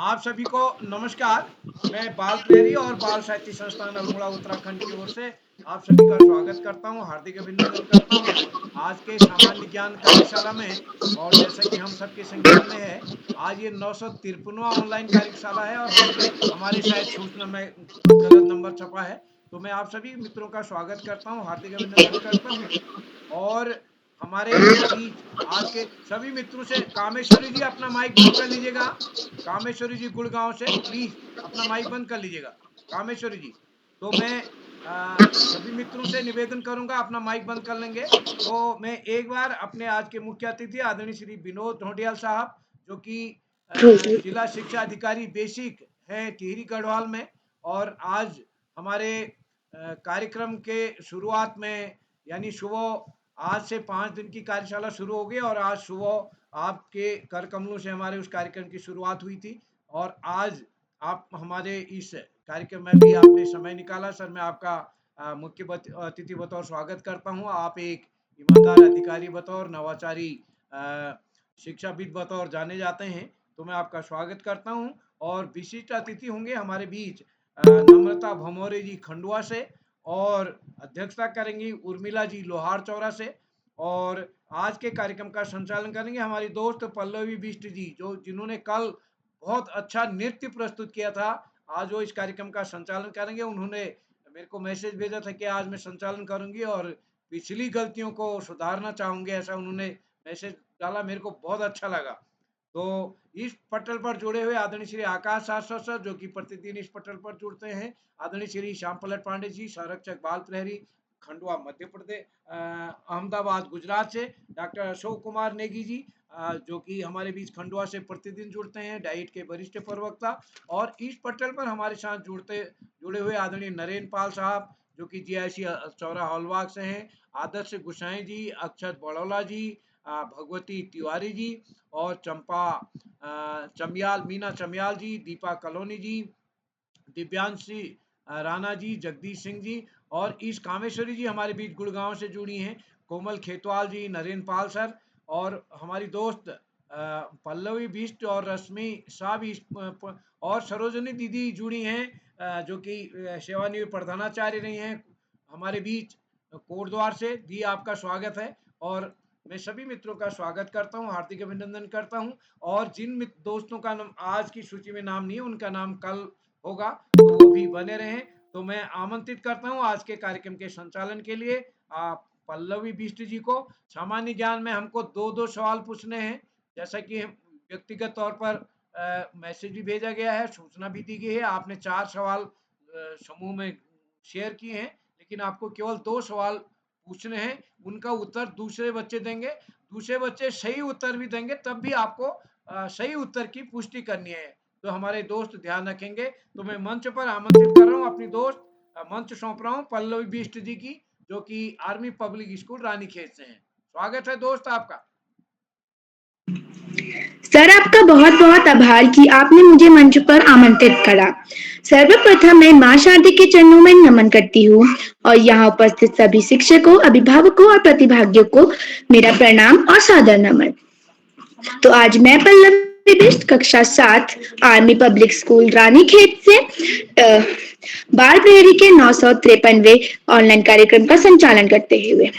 आप सभी को नमस्कार। मैं बाल प्रहरी और बाल साहित्य संस्थान अल्मोड़ा उत्तराखंड की ओर से आप सभी का स्वागत करता हूं, हार्दिक अभिनंदन करता हूं आज के सामान्य ज्ञान कार्यशाला में। और जैसा कि हम सबके संज्ञान में है, आज ये 953वां ऑनलाइन कार्यशाला है और हमारे शायद सूचना में कुछ गलत नंबर छपा है। तो मैं आप सभी मित्रों का स्वागत करता हूं, हार्दिक अभिनंदन करता हूं। और हमारे बीच आज के सभी मित्रों से, कामेश्वरी जी अपना माइक बंद कर लीजिएगा। कामेश्वरी जी गुड़गांव से प्लीज अपना माइक बंद कर लीजिएगा। कामेश्वरी जी, तो मैं सभी मित्रों से निवेदन करूंगा अपना माइक बंद कर लेंगे। तो मैं एक बार अपने आज के मुख्य अतिथि आदरणीय श्री विनोद ढोंडियाल साहब, जो कि जिला शिक्षा अधिकारी बेसिक है टिहरी गढ़वाल में, और आज हमारे कार्यक्रम के शुरुआत में, यानी सुबह आज से 5 दिन की कार्यशाला शुरू हो गई और आज सुबह आपके कर कमलों से हमारे उस कार्यक्रम की शुरुआत हुई थी। और आज आप हमारे इस कार्यक्रम में भी आपने समय निकाला। सर, मैं आपका मुख्य अतिथि बतौर स्वागत करता हूं। आप एक ईमानदार अधिकारी बतौर, नवाचारी शिक्षाविद बतौर जाने जाते हैं, तो मैं आपका स्वागत करता हूं। और विशिष्ट अतिथि होंगे हमारे बीच नम्रता भमोरे जी खंडवा से, और अध्यक्षता करेंगी उर्मिला जी लोहार चौरा से। और आज के कार्यक्रम का संचालन करेंगे हमारी दोस्त पल्लवी बिष्ट जी, जो जिन्होंने कल बहुत अच्छा नृत्य प्रस्तुत किया था। आज वो इस कार्यक्रम का संचालन करेंगे। उन्होंने मेरे को मैसेज भेजा था कि आज मैं संचालन करूंगी और पिछली गलतियों को सुधारना चाहूंगे, ऐसा उन्होंने मैसेज डाला। मेरे को बहुत अच्छा लगा। तो इस पटल पर जुड़े हुए आदरणीय श्री आकाश शाश्वत सर, जो कि प्रतिदिन इस पटल पर जुड़ते हैं। आदरणीय श्री श्याम पलट पांडे जी, संरक्षक बाल प्रहरी खंडवा मध्य प्रदेश, अहमदाबाद गुजरात से। डॉक्टर अशोक कुमार नेगी जी, जो कि हमारे बीच खंडवा से प्रतिदिन जुड़ते हैं, डाइट के वरिष्ठ प्रवक्ता। और इस पटल पर हमारे साथ जुड़े हुए आदरणीय नरेंद्र पाल साहब, जो कि जीआईसी चौरा हॉलबाग से हैं। आदर्श गुसाई जी, अक्षत बड़ौला जी, भगवती तिवारी जी, और चंपा चमियाल, मीना चमियाल जी, दीपा कलोनी जी, दिव्यांशी राणा जी, जगदीश सिंह जी। और इस कामेश्वरी जी हमारे बीच गुड़गांव से जुड़ी हैं। कोमल खेतवाल जी, नरेंद्र पाल सर, और हमारी दोस्त पल्लवी बिष्ट और रश्मि शाह भी, और सरोजनी दीदी जुड़ी हैं, जो कि सेवानिवृत्त प्रधानाचार्य रही हैं हमारे बीच कोटद्वार से। दी, आपका स्वागत है। और मैं सभी मित्रों का स्वागत करता हूं, हार्दिक अभिनंदन करता हूं। और जिन दोस्तों का नाम आज की सूची में नाम नहीं है, उनका नाम कल होगा, तो वो भी बने रहें। तो मैं आमंत्रित करता हूं आज के कार्यक्रम के संचालन के लिए पल्लवी बिष्ट जी को। सामान्य ज्ञान में हमको दो दो सवाल पूछने हैं, जैसा कि व्यक्तिगत तौर पर मैसेज भी भेजा गया है, सूचना भी दी गई है। आपने 4 सवाल समूह में शेयर किए हैं, लेकिन आपको केवल 2 सवाल पूछने हैं। उनका उत्तर दूसरे बच्चे देंगे। दूसरे बच्चे सही उत्तर भी देंगे, तब भी आपको सही उत्तर की पुष्टि करनी है। तो हमारे दोस्त ध्यान रखेंगे। तो मैं मंच पर आमंत्रित कर रहा हूँ अपनी दोस्त, मंच सौंप रहा हूँ पल्लवी बिष्ट जी की, जो कि आर्मी पब्लिक स्कूल रानीखेत से हैं। स्वागत है दोस्त आपका। सर, आपका बहुत बहुत आभार कि आपने मुझे मंच पर आमंत्रित करा। सर्वप्रथम मैं माँ शारदी के चरणों में नमन करती हूँ और यहाँ उपस्थित सभी शिक्षकों, अभिभावकों और प्रतिभागियों को मेरा प्रणाम और सादर नमन। तो आज मैं पल्लवी बिष्ट, कक्षा 7, आर्मी पब्लिक स्कूल रानीखेत से बाल प्रहरी के 953वें ऑनलाइन कार्यक्रम का संचालन करते हुए।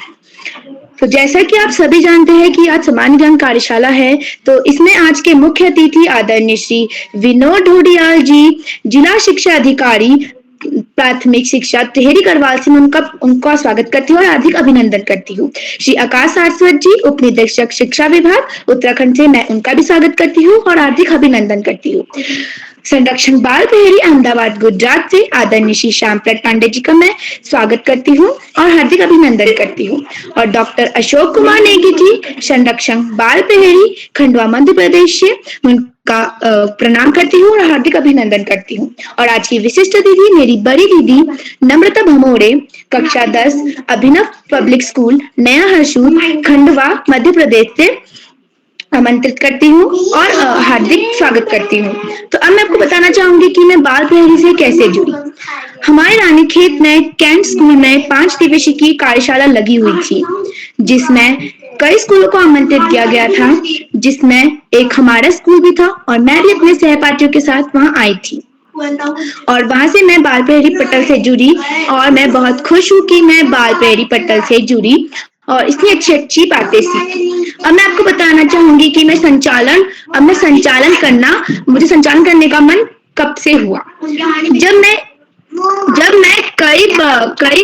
तो जैसा कि आप सभी जानते हैं कि आज सामान्य ज्ञान कार्यशाला है, तो इसमें आज के मुख्य अतिथि आदरणीय श्री विनोद ढोडियाल जी, जिला शिक्षा अधिकारी प्राथमिक शिक्षा टिहरी गढ़वाल से, मैं उनका स्वागत करती हूँ और हार्दिक अभिनंदन करती हूँ। श्री आकाश शाश्वत जी, उप निदेशक शिक्षा विभाग उत्तराखंड से, मैं उनका भी स्वागत करती हूँ और हार्दिक अभिनंदन करती हूँ। संरक्षण बाल प्रहरी अहमदाबाद गुजरात से आदरणीय श्री श्याम पलट पांडे जी का मैं स्वागत करती हूँ और हार्दिक अभिनंदन करती हूँ। और डॉक्टर अशोक कुमार नेगी जी, संरक्षण बाल प्रहरी खंडवा मध्य प्रदेश से, उनका प्रणाम करती हूँ और हार्दिक अभिनंदन करती हूँ। और आज की विशिष्ट अतिथि मेरी बड़ी दीदी नम्रता भमोरे, कक्षा 10, अभिनव पब्लिक स्कूल नया हरसूद खंडवा मध्य प्रदेश से आमंत्रित करती हूँ और हार्दिक स्वागत करती हूँ। तो अब मैं आपको बताना चाहूंगी कि मैं बाल प्रहरी से कैसे जुड़ी। हमारे रानीखेत में कैंट स्कूल में 5 दिवसीय की कार्यशाला लगी हुई थी, जिसमें कई स्कूलों को आमंत्रित किया गया था, जिसमें एक हमारा स्कूल भी था और मैं भी अपने सहपाठियों के साथ वहां आई थी। और वहां से मैं बाल प्रहरी पटल से जुड़ी और मैं बहुत खुश हूँ कि मैं बाल प्रहरी पटल से जुड़ी और इतनी अच्छी अच्छी बातें सीखी। अब मैं आपको बताना चाहूंगी कि मुझे संचालन करने का मन कब से हुआ। जब मैं जब मैं कई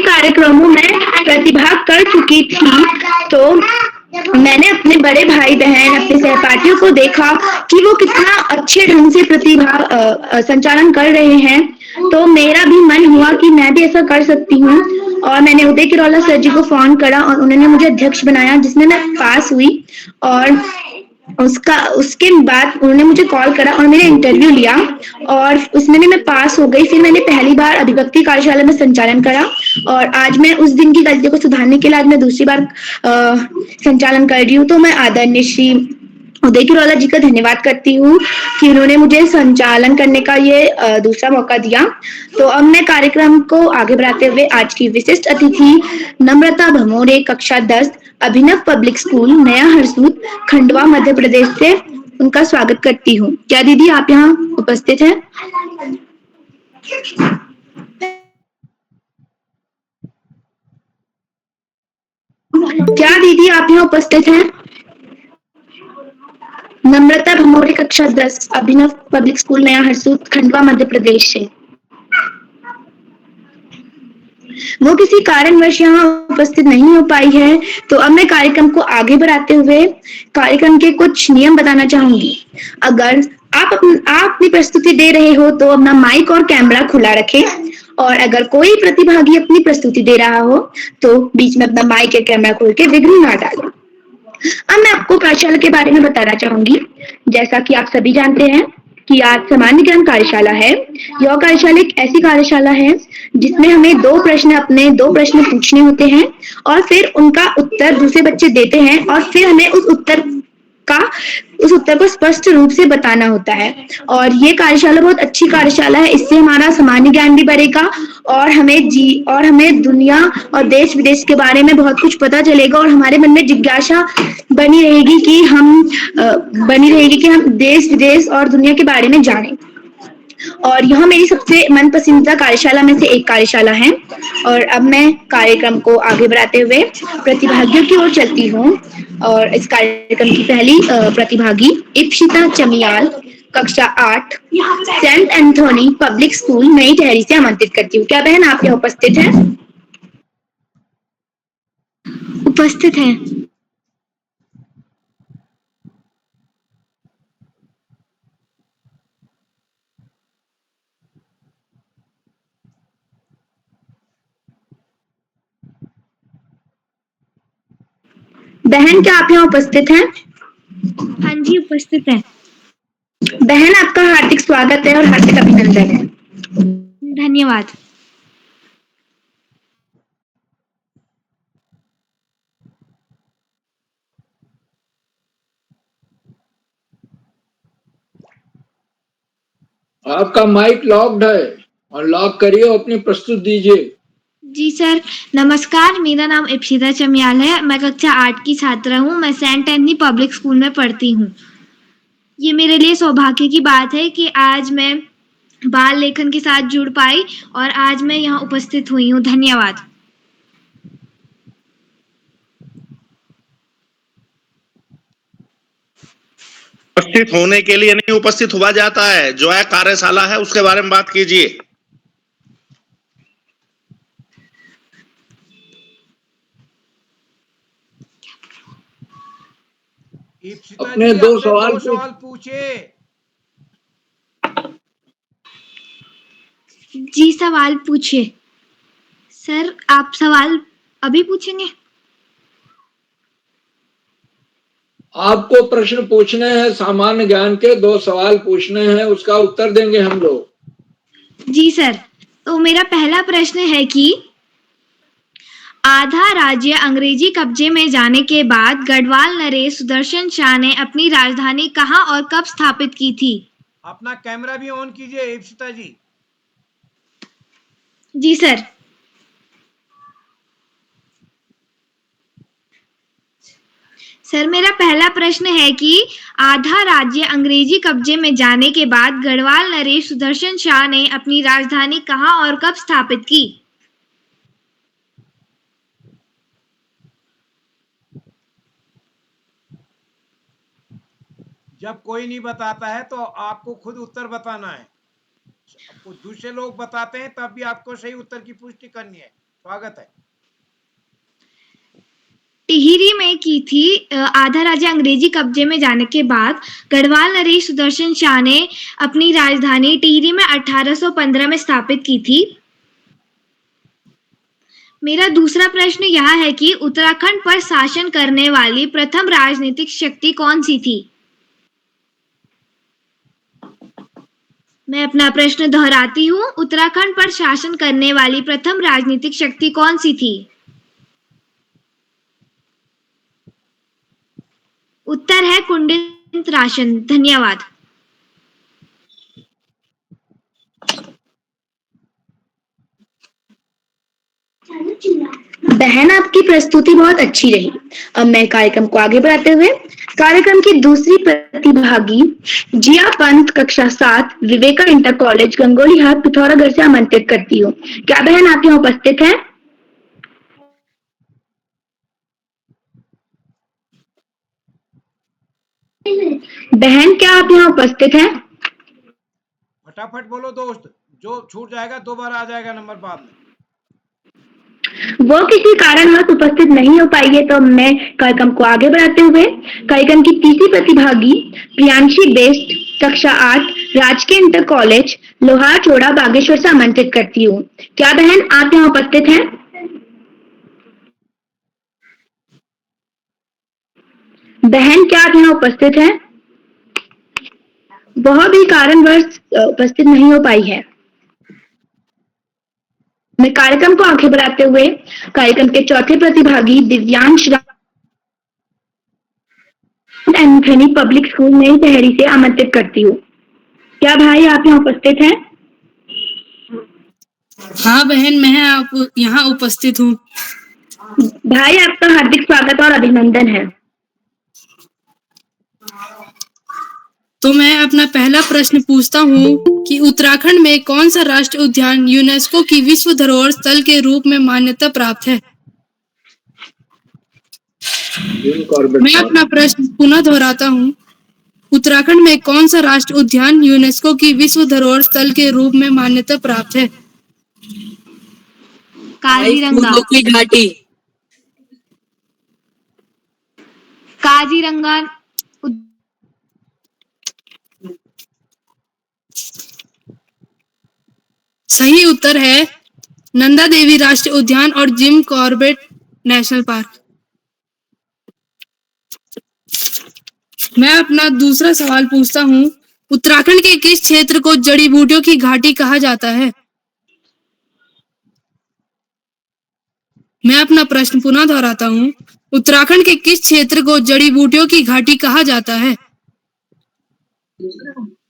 कार्यक्रमों में प्रतिभाग कर चुकी थी, तो मैंने अपने बड़े भाई बहन अपने सहपाठियों को देखा कि वो कितना अच्छे ढंग से संचालन कर रहे हैं, तो मेरा भी मन हुआ कि मैं भी ऐसा कर सकती हूँ। और मैंने उदय किरौला सर जी को फोन करा और उन्होंने मुझे अध्यक्ष बनाया, जिसमें मैं पास हुई। और उसके बाद उन्होंने मुझे कॉल करा और मेरा इंटरव्यू लिया और उसमें भी मैं पास हो गई। फिर मैंने पहली बार अभिव्यक्ति कार्यशाला में संचालन करा और आज मैं उस दिन की गलतियों को सुधारने के लिए आज मैं दूसरी बार संचालन कर रही हूँ। तो मैं आदरणीय श्री उदय किरौला जी का धन्यवाद करती हूँ कि उन्होंने मुझे संचालन करने का ये दूसरा मौका दिया। तो अब मैं कार्यक्रम को आगे बढ़ाते हुए आज की विशिष्ट अतिथि नम्रता भमोरे, कक्षा 10, अभिनव पब्लिक स्कूल, नया हरसूद, खंडवा, मध्य प्रदेश से उनका स्वागत करती हूँ। क्या दीदी आप यहाँ उपस्थित हैं? क्या दीदी आप यहाँ उपस्थित हैं? नम्रता भमोरे, कक्षा 10, अभिनव पब्लिक स्कूल, नया हरसूद, खंडवा, मध्य प्रदेश से। वो किसी कारणवश यहाँ उपस्थित नहीं हो पाई है, तो अब मैं कार्यक्रम को आगे बढ़ाते हुए कार्यक्रम के कुछ नियम बताना चाहूंगी। अगर आप अपनी प्रस्तुति दे रहे हो तो अपना माइक और कैमरा खुला रखें और अगर कोई प्रतिभागी अपनी प्रस्तुति दे रहा हो तो बीच में अपना माइक या कैमरा खोल के विघ्न ना डालें। अब मैं आपको कार्यशाला के बारे में बताना चाहूंगी। जैसा कि आप सभी जानते हैं कि आज सामान्य ज्ञान कार्यशाला है। यह कार्यशाला एक ऐसी कार्यशाला है जिसमें हमें दो प्रश्न पूछने होते हैं और फिर उनका उत्तर दूसरे बच्चे देते हैं और फिर हमें का उस उत्तर को स्पष्ट रूप से बताना होता है। और ये कार्यशाला बहुत अच्छी कार्यशाला है। इससे हमारा सामान्य ज्ञान भी बढ़ेगा और हमें दुनिया और देश विदेश के बारे में बहुत कुछ पता चलेगा और हमारे मन में जिज्ञासा बनी रहेगी कि हम देश विदेश और दुनिया के बारे में जानें। और यह मेरी सबसे मनपसंदीदा कार्यशाला में से एक कार्यशाला है। और अब मैं कार्यक्रम को आगे बढ़ाते हुए प्रतिभागियों की ओर चलती हूँ और इस कार्यक्रम की पहली प्रतिभागी इप्सिता चमियाल, कक्षा 8, सेंट एंथोनी पब्लिक स्कूल, नई टहरी से आमंत्रित करती हूँ। क्या बहन आप यहाँ उपस्थित हैं? उपस्थित हैं। बहन क्या आप यहाँ उपस्थित हैं? हाँ जी, उपस्थित है। बहन आपका हार्दिक स्वागत है और हार्दिक अभिनंदन है। धन्यवाद। आपका माइक लॉक्ड है और लॉक करिए और अपनी प्रस्तुति दीजिए। जी सर, नमस्कार। मेरा नाम इप्सिता चमियाल है। मैं कक्षा 8 की छात्रा हूँ। मैं सेंट एंथनी पब्लिक स्कूल में पढ़ती हूँ। ये मेरे लिए सौभाग्य की बात है कि आज मैं बाल लेखन के साथ जुड़ पाई और आज मैं यहाँ उपस्थित हुई हूँ। धन्यवाद। उपस्थित होने के लिए नहीं उपस्थित हुआ जाता है। जो है कार्यशाला है उसके बारे में बात कीजिए। इप्सिता अपने जी दो अपने सवाल दो सवाल पूछे। जी सवाल पूछिए। सर आप सवाल अभी पूछेंगे? आपको प्रश्न पूछने हैं, सामान्य ज्ञान के 2 सवाल पूछने हैं, उसका उत्तर देंगे हम लोग। जी सर। तो मेरा पहला प्रश्न है कि आधा राज्य अंग्रेजी कब्जे में जाने के बाद गढ़वाल नरेश सुदर्शन शाह ने अपनी राजधानी कहाँ और कब स्थापित की थी? अपना कैमरा भी ऑन कीजिए इप्सिता जी। जी सर। सर, मेरा पहला प्रश्न है कि आधा राज्य अंग्रेजी कब्जे में जाने के बाद गढ़वाल नरेश सुदर्शन शाह ने अपनी राजधानी कहाँ और कब स्थापित की? जब कोई नहीं बताता है तो आपको खुद उत्तर बताना है। आपको दूसरे लोग बताते हैं तब भी आपको सही उत्तर की पुष्टि करनी है। स्वागत है। टिहरी में की थी। आधा राज्य अंग्रेजी कब्जे में जाने के बाद गढ़वाल नरेश सुदर्शन शाह ने अपनी राजधानी टिहरी में 1815 में स्थापित की थी। मेरा दूसरा प्रश्न यह है कि उत्तराखंड पर शासन करने वाली प्रथम राजनीतिक शक्ति कौन सी थी? मैं अपना प्रश्न दोहराती हूँ। उत्तराखंड पर शासन करने वाली प्रथम राजनीतिक शक्ति कौन सी थी? उत्तर है कुंडित राशन। धन्यवाद। बहन, आपकी प्रस्तुति बहुत अच्छी रही। अब मैं कार्यक्रम को आगे बढ़ाते हुए कार्यक्रम की दूसरी प्रतिभागी जिया पंत कक्षा 7 विवेका इंटर कॉलेज गंगोली हाट पिथौरागढ़ से आमंत्रित करती हूँ। क्या बहन आप यहाँ उपस्थित हैं? बहन, क्या आप यहाँ उपस्थित हैं? फटाफट बोलो दोस्त, जो छूट जाएगा दोबारा आ जाएगा नंबर बाद में। वो किसी कारणवश उपस्थित नहीं हो पाई है, तो मैं कार्यक्रम को आगे बढ़ाते हुए कार्यक्रम की तीसरी प्रतिभागी प्रियांशी बेस्ट कक्षा 8 राजकीय इंटर कॉलेज लोहार चोड़ा बागेश्वर से आमंत्रित करती हूँ। क्या बहन आप यहाँ उपस्थित हैं? बहन, क्या आप यहाँ उपस्थित हैं? वह भी कारणवश उपस्थित नहीं हो पाई है। मैं कार्यक्रम को आगे बढ़ाते हुए कार्यक्रम के चौथे प्रतिभागी दिव्यांश एंथनी पब्लिक स्कूल नई शहरी से आमंत्रित करती हूँ। क्या भाई आप यहाँ उपस्थित हैं? हाँ बहन, मैं आप यहाँ उपस्थित हूँ। भाई, आपका हार्दिक स्वागत और अभिनंदन है। तो मैं अपना पहला प्रश्न पूछता हूँ कि उत्तराखंड में कौन सा राष्ट्रीय उद्यान यूनेस्को की विश्व धरोहर स्थल के रूप में मान्यता प्राप्त है? मैं अपना प्रश्न पुनः दोहराता हूँ। उत्तराखंड में कौन सा राष्ट्रीय उद्यान यूनेस्को की विश्व धरोहर स्थल के रूप में मान्यता प्राप्त है? काजीरंगा। फूलों की घाटी। काजीरंगा सही उत्तर है नंदा देवी राष्ट्रीय उद्यान और जिम कॉर्बेट नेशनल पार्क। मैं अपना दूसरा सवाल पूछता हूँ। उत्तराखंड के किस क्षेत्र को जड़ी बूटियों की घाटी कहा जाता है? मैं अपना प्रश्न पुनः दोहराता हूँ। उत्तराखंड के किस क्षेत्र को जड़ी बूटियों की घाटी कहा जाता है?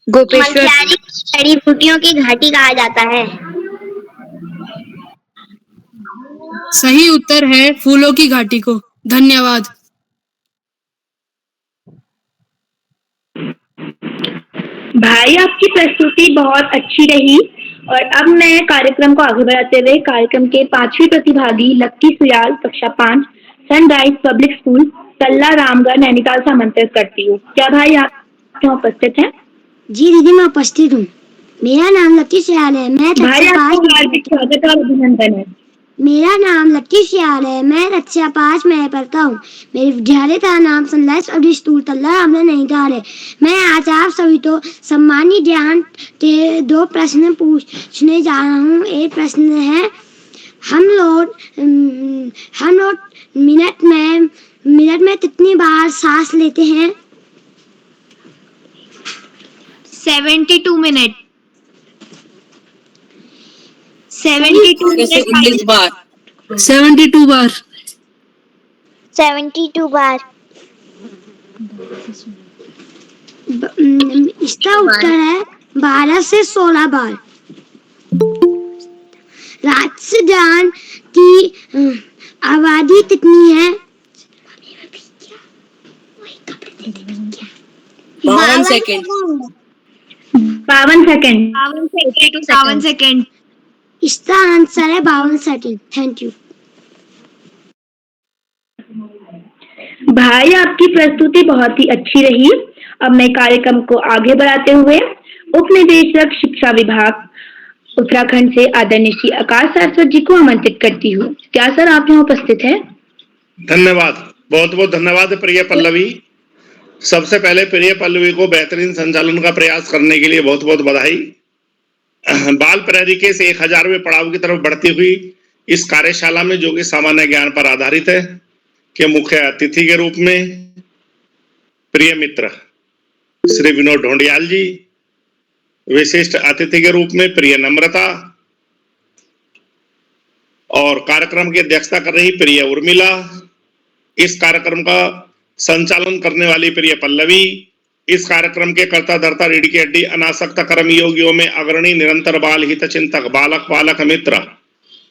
गोपेश्वर जड़ी बूटियों की घाटी कहा जाता है। सही उत्तर है फूलों की घाटी को। धन्यवाद। भाई, आपकी प्रस्तुति बहुत अच्छी रही। और अब मैं कार्यक्रम को आगे बढ़ाते हुए कार्यक्रम के पांचवी प्रतिभागी लक्की सुयाल कक्षा 5 सनराइज पब्लिक स्कूल तल्ला रामगढ़ नैनीताल से आमंत्रित करती हूँ। क्या भाई आप यहाँ उपस्थित हैं? जी दीदी, मैं उपस्थित हूँ। मेरा नाम लक्की सियाल है। मैं भाई, आपको हार्दिक स्वागत और अभिनंदन है। मेरा नाम लक्की सियाल है। मैं कक्षा 5 में पढ़ता हूँ। मेरे विद्यालय का नाम सनराइज पब्लिक स्कूल तल्ला रामगढ़ नैनीताल है। मैं आज आप सभी तो सम्मानित ज्ञान के 2 प्रश्न पूछने जा रहा हूँ। एक प्रश्न है, हम लोग मिनट में कितनी बार सांस लेते हैं? 72 मिनट। 72 मिनट। बार 72 बार। 72 बार। इसका उत्तर है 12 से 16 बार। राष्ट्रगान की आबादी कितनी है? 52 सेकंड। 52 सेकंड। 52 सेकंड। इसका आंसर है 52 सेकंड। Thank you. भाई, आपकी प्रस्तुति बहुत ही अच्छी रही। अब मैं कार्यक्रम को आगे बढ़ाते हुए उप निदेशक शिक्षा विभाग उत्तराखंड से आदरणीय श्री आकाश सारस्वत जी को आमंत्रित करती हूँ। क्या सर आप यहाँ उपस्थित हैं? धन्यवाद, बहुत बहुत धन्यवाद प्रिय पल्लवी। सबसे पहले प्रिय पल्लवी को बेहतरीन संचालन का प्रयास करने के लिए बहुत बहुत बधाई। बाल प्रहरी के इस 1000वें पड़ाव की तरफ बढ़ती हुई इस कार्यशाला में, जो कि सामान्य ज्ञान पर आधारित है, के मुख्य अतिथि के रूप में प्रिय मित्र श्री विनोद ढोंडियाल जी, विशिष्ट अतिथि के रूप में प्रिय नम्रता, और कार्यक्रम की अध्यक्षता कर रही प्रिय उर्मिला, इस कार्यक्रम का संचालन करने वाली प्रिय पल्लवी, इस कार्यक्रम के कर्ता धर्ता रीढ़ की हड्डी अनासक्त कर्म योगियों में अग्रणी निरंतर बाल हित चिंतक बालक पालक मित्र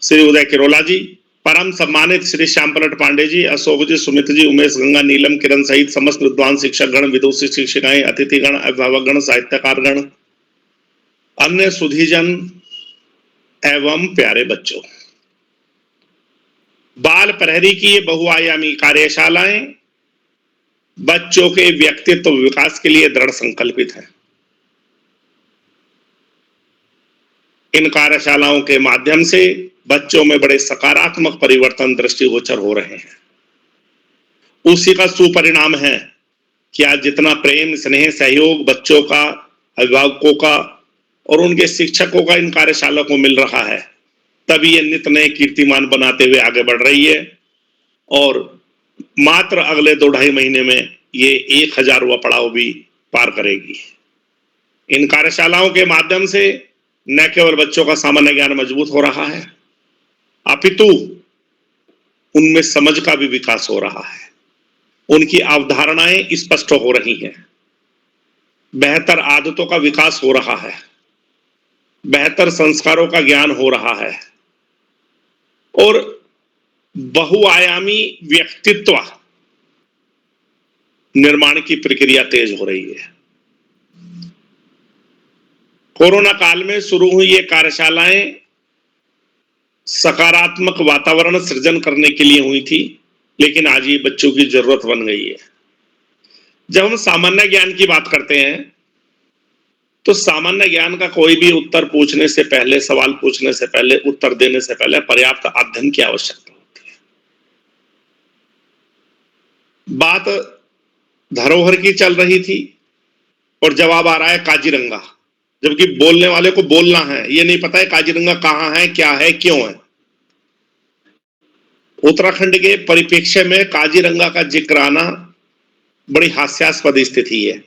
श्री उदय किरोला जी, परम सम्मानित श्री श्याम पलट पांडे जी, अशोक जी, सुमित जी, उमेश गंगा, नीलम, किरण सहित समस्त विद्वान शिक्षक गण, विदुषी शिक्षिकाएं, अतिथिगण, अभिभावकगण, साहित्यकारगण, अन्य सुधीजन एवं प्यारे बच्चों, बाल प्रहरी की ये बहुआयामी कार्यशालाएं बच्चों के व्यक्तित्व विकास के लिए दृढ़ संकल्पित है। इन कार्यशालाओं के माध्यम से बच्चों में बड़े सकारात्मक परिवर्तन दृष्टिगोचर हो रहे हैं। उसी का सुपरिणाम है कि आज जितना प्रेम, स्नेह, सहयोग बच्चों का, अभिभावकों का और उनके शिक्षकों का इन कार्यशाला को मिल रहा है, तभी ये नित नए कीर्तिमान बनाते हुए आगे बढ़ रही है और मात्र अगले 2-2.5 महीने में ये 1000वां पड़ाव भी पार करेगी। इन कार्यशालाओं के माध्यम से न केवल बच्चों का सामान्य ज्ञान मजबूत हो रहा है, अपितु उनमें समझ का भी विकास हो रहा है, उनकी अवधारणाएं स्पष्ट हो रही हैं, बेहतर आदतों का विकास हो रहा है, बेहतर संस्कारों का ज्ञान हो रहा है और बहुआयामी व्यक्तित्व निर्माण की प्रक्रिया तेज हो रही है। कोरोना काल में शुरू हुई ये कार्यशालाएं सकारात्मक वातावरण सृजन करने के लिए हुई थी, लेकिन आज ये बच्चों की जरूरत बन गई है। जब हम सामान्य ज्ञान की बात करते हैं तो सामान्य ज्ञान का कोई भी उत्तर पूछने से पहले, सवाल पूछने से पहले, उत्तर देने से पहले पर्याप्त अध्ययन की आवश्यकता होती है। बात धरोहर की चल रही थी और जवाब आ रहा है काजीरंगा, जबकि बोलने वाले को बोलना है, ये नहीं पता है काजीरंगा कहाँ है, क्या है, क्यों है। उत्तराखंड के परिप्रेक्ष्य में काजीरंगा का जिक्र आना बड़ी हास्यास्पद स्थिति है।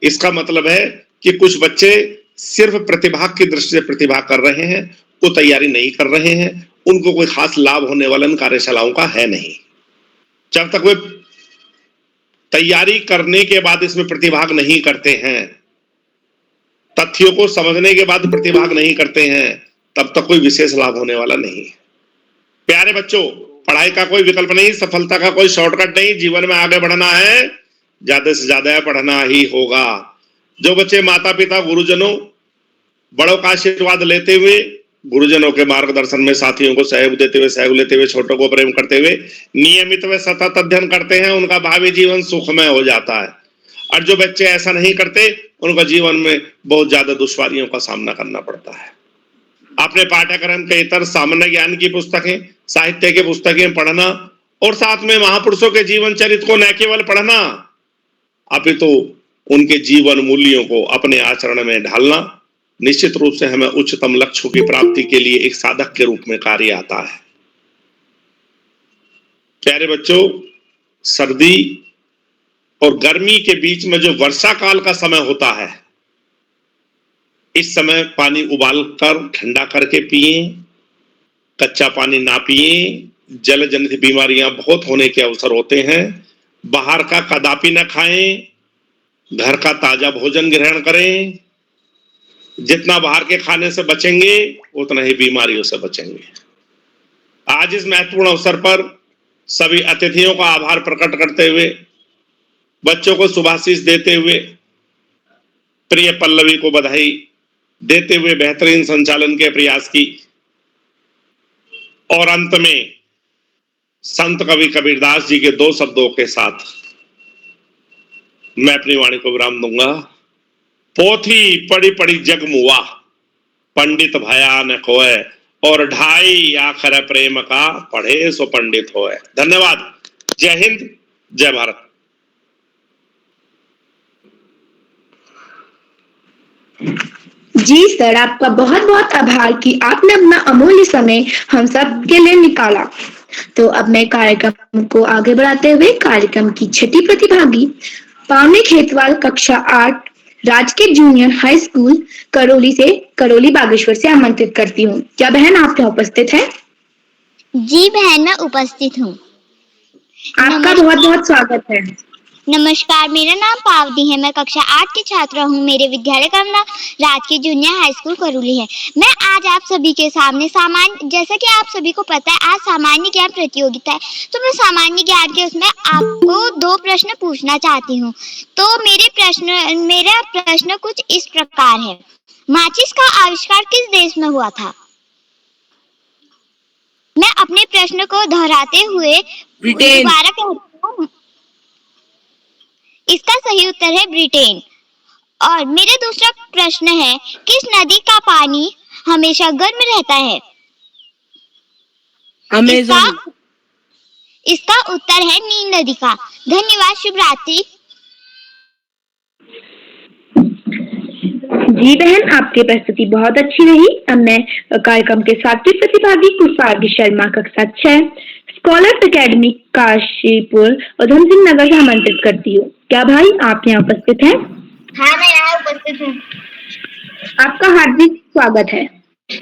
इसका मतलब है कि कुछ बच्चे सिर्फ प्रतिभाग की दृष्टि से प्रतिभाग कर रहे हैं, वो तैयारी नहीं कर रहे हैं, उनको कोई खास लाभ होने वाला इन कार्यशालाओं का है नहीं। जब तक वे तैयारी करने के बाद इसमें प्रतिभाग नहीं करते हैं, तथ्यों को समझने के बाद प्रतिभाग नहीं करते हैं, तब तक कोई विशेष लाभ होने वाला नहीं। प्यारे बच्चों, पढ़ाई का कोई विकल्प नहीं, सफलता का कोई शॉर्टकट नहीं। जीवन में आगे बढ़ना है, ज्यादा से ज्यादा पढ़ना ही होगा। जो बच्चे माता पिता, गुरुजनों, बड़ों का आशीर्वाद लेते हुए, गुरुजनों के मार्गदर्शन में साथियों को सहयोग देते हुए, सहयोग लेते हुए, छोटों को प्रेम करते हुए नियमित व सतत अध्ययन करते हैं, उनका भावी जीवन सुखमय हो जाता है। और जो बच्चे ऐसा नहीं करते, उनका जीवन में बहुत ज्यादा दुश्वारियों का सामना करना पड़ता है। अपने पाठ्यक्रम के इतर सामान्य ज्ञान की पुस्तकें, साहित्य की पुस्तकें पढ़ना और साथ में महापुरुषों के जीवन चरित्र को न केवल पढ़ना, अपितु उनके जीवन मूल्यों को अपने आचरण में ढालना निश्चित रूप से हमें उच्चतम लक्ष्यों की प्राप्ति के लिए एक साधक के रूप में कार्य आता है। प्यारे बच्चों, सर्दी और गर्मी के बीच में जो वर्षा काल का समय होता है, इस समय पानी उबाल कर ठंडा करके पिए, कच्चा पानी ना पिए। जल जनित बीमारियां बहुत होने के अवसर होते हैं। बाहर का कदापि न खाएं, घर का ताजा भोजन ग्रहण करें। जितना बाहर के खाने से बचेंगे उतना ही बीमारियों से बचेंगे। आज इस महत्वपूर्ण अवसर पर सभी अतिथियों का आभार प्रकट करते हुए, बच्चों को शुभाशीष देते हुए प्रिय पल्लवी को बधाई देते हुए बेहतरीन संचालन के प्रयास की। और अंत में संत कवि कबीरदास जी के 2 शब्दों के साथ मैं अपनी वाणी को विराम दूंगा। पोथी पढ़ी पढ़ी जग मुआ, पंडित भया न खोए, और ढाई आखर प्रेम का, पढ़े सो पंडित होए। धन्यवाद। जय हिंद, जय भारत। जी सर, आपका बहुत बहुत आभार कि आपने अपना अमूल्य समय हम सब के लिए निकाला। तो अब मैं कार्यक्रम को आगे बढ़ाते हुए कार्यक्रम की छठी प्रतिभागी पावनी खेतवाल कक्षा 8 राजकीय junior high school Karauli Bageshwar से आमंत्रित करती हूँ। क्या बहन आप यहाँ उपस्थित है? जी बहन, मैं उपस्थित हूँ। आपका बहुत बहुत स्वागत है। नमस्कार, मेरा नाम पावनी है। मैं कक्षा 8 की छात्रा हूँ। मेरे विद्यालय का नाम राजकीय जूनियर हाई स्कूल करौली है। मैं आज आप सभी के सामने जैसा कि आप सभी को पता है, आज सामान्य ज्ञान प्रतियोगिता है, तो मैं सामान्य ज्ञान के उसमें आपको 2 प्रश्न पूछना चाहती हूँ। तो मेरा प्रश्न कुछ इस प्रकार है। माचिस का आविष्कार किस देश में हुआ था? मैं अपने प्रश्न को दोहराते हुए दोबारा कहती हूँ। इसका सही उत्तर है ब्रिटेन। और मेरा दूसरा प्रश्न है, किस नदी का पानी हमेशा गर्म रहता है? अमेज़न। इसका उत्तर है नील नदी का। धन्यवाद। शुभ रात्रि। जी बहन, आपकी प्रस्तुति बहुत अच्छी रही। अब मैं कार्यक्रम के 7वें प्रतिभागी कुशागी शर्मा कक्षा 6 स्कॉलर्स एकेडमी काशीपुर उधम सिंह नगर से आमंत्रित करती हूँ। क्या भाई आप यहाँ उपस्थित हैं? हाँ, मैं यहाँ उपस्थित हूँ। आपका हार्दिक स्वागत है।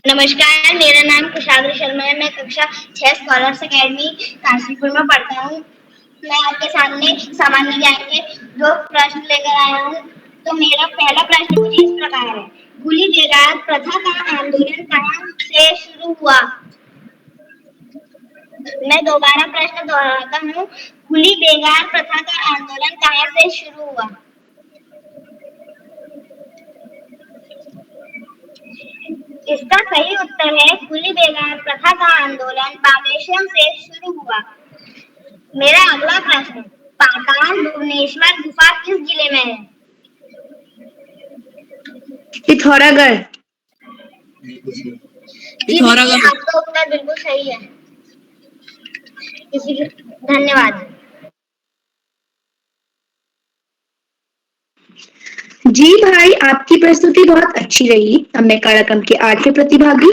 नमस्कार, मेरा नाम कुशागी शर्मा है। मैं कक्षा 6 स्कॉलर्स एकेडमी काशीपुर में पढ़ता हूँ। मैं आपके सामने सामान्य ज्ञान के 2 प्रश्न लेकर आया हूँ। तो मेरा पहला प्रश्न कुछ इस प्रकार है। खुली बेगार प्रथा का आंदोलन कहाँ से शुरू हुआ? मैं दोबारा प्रश्न दोहराता हूँ। खुली बेगार प्रथा का आंदोलन कहाँ से शुरू हुआ? इसका सही उत्तर है खुली बेगार प्रथा का आंदोलन बागेश्वर से शुरू हुआ। मेरा अगला प्रश्न, पाताल भुवनेश्वर गुफा किस जिले में है? पिथौरागढ़। आपका उत्तर बिल्कुल सही है। धन्यवाद। जी भाई, आपकी प्रस्तुति बहुत अच्छी रही। अब मैं कार्यक्रम के 8वें प्रतिभागी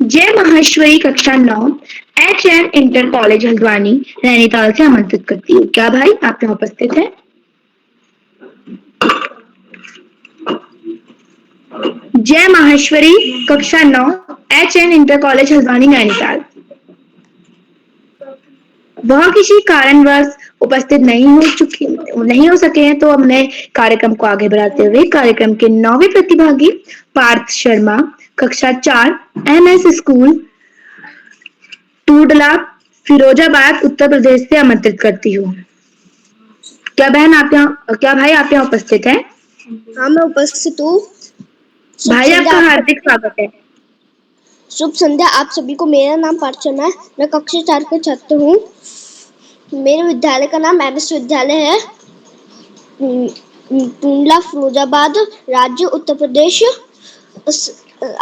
जय माहेश्वरी कक्षा 9 HN inter college Haldwani Nainital से आमंत्रित करती हूँ। क्या भाई आप यहाँ उपस्थित हैं? जय माहेश्वरी कक्षा 9 HN inter college Haldwani Nainital. वह किसी कारणवश उपस्थित नहीं हो सके हैं, तो हमने कार्यक्रम को आगे बढ़ाते हुए कार्यक्रम के 9वें प्रतिभागी पार्थ शर्मा कक्षा 4 MS स्कूल टूडला फिरोजाबाद उत्तर प्रदेश से आमंत्रित करती हूँ। क्या भाई आप यहाँ उपस्थित हैं? हाँ, मैं उपस्थित हूँ। भाई आपका हार्दिक स्वागत है। शुभ संध्या आप सभी को। मेरा नाम पार्थ शर्मा है। मैं कक्षा 4 का छात्र हूँ। मेरे विद्यालय का नाम MS विद्यालय है, टूडला फिरोजाबाद, राज्य उत्तर प्रदेश।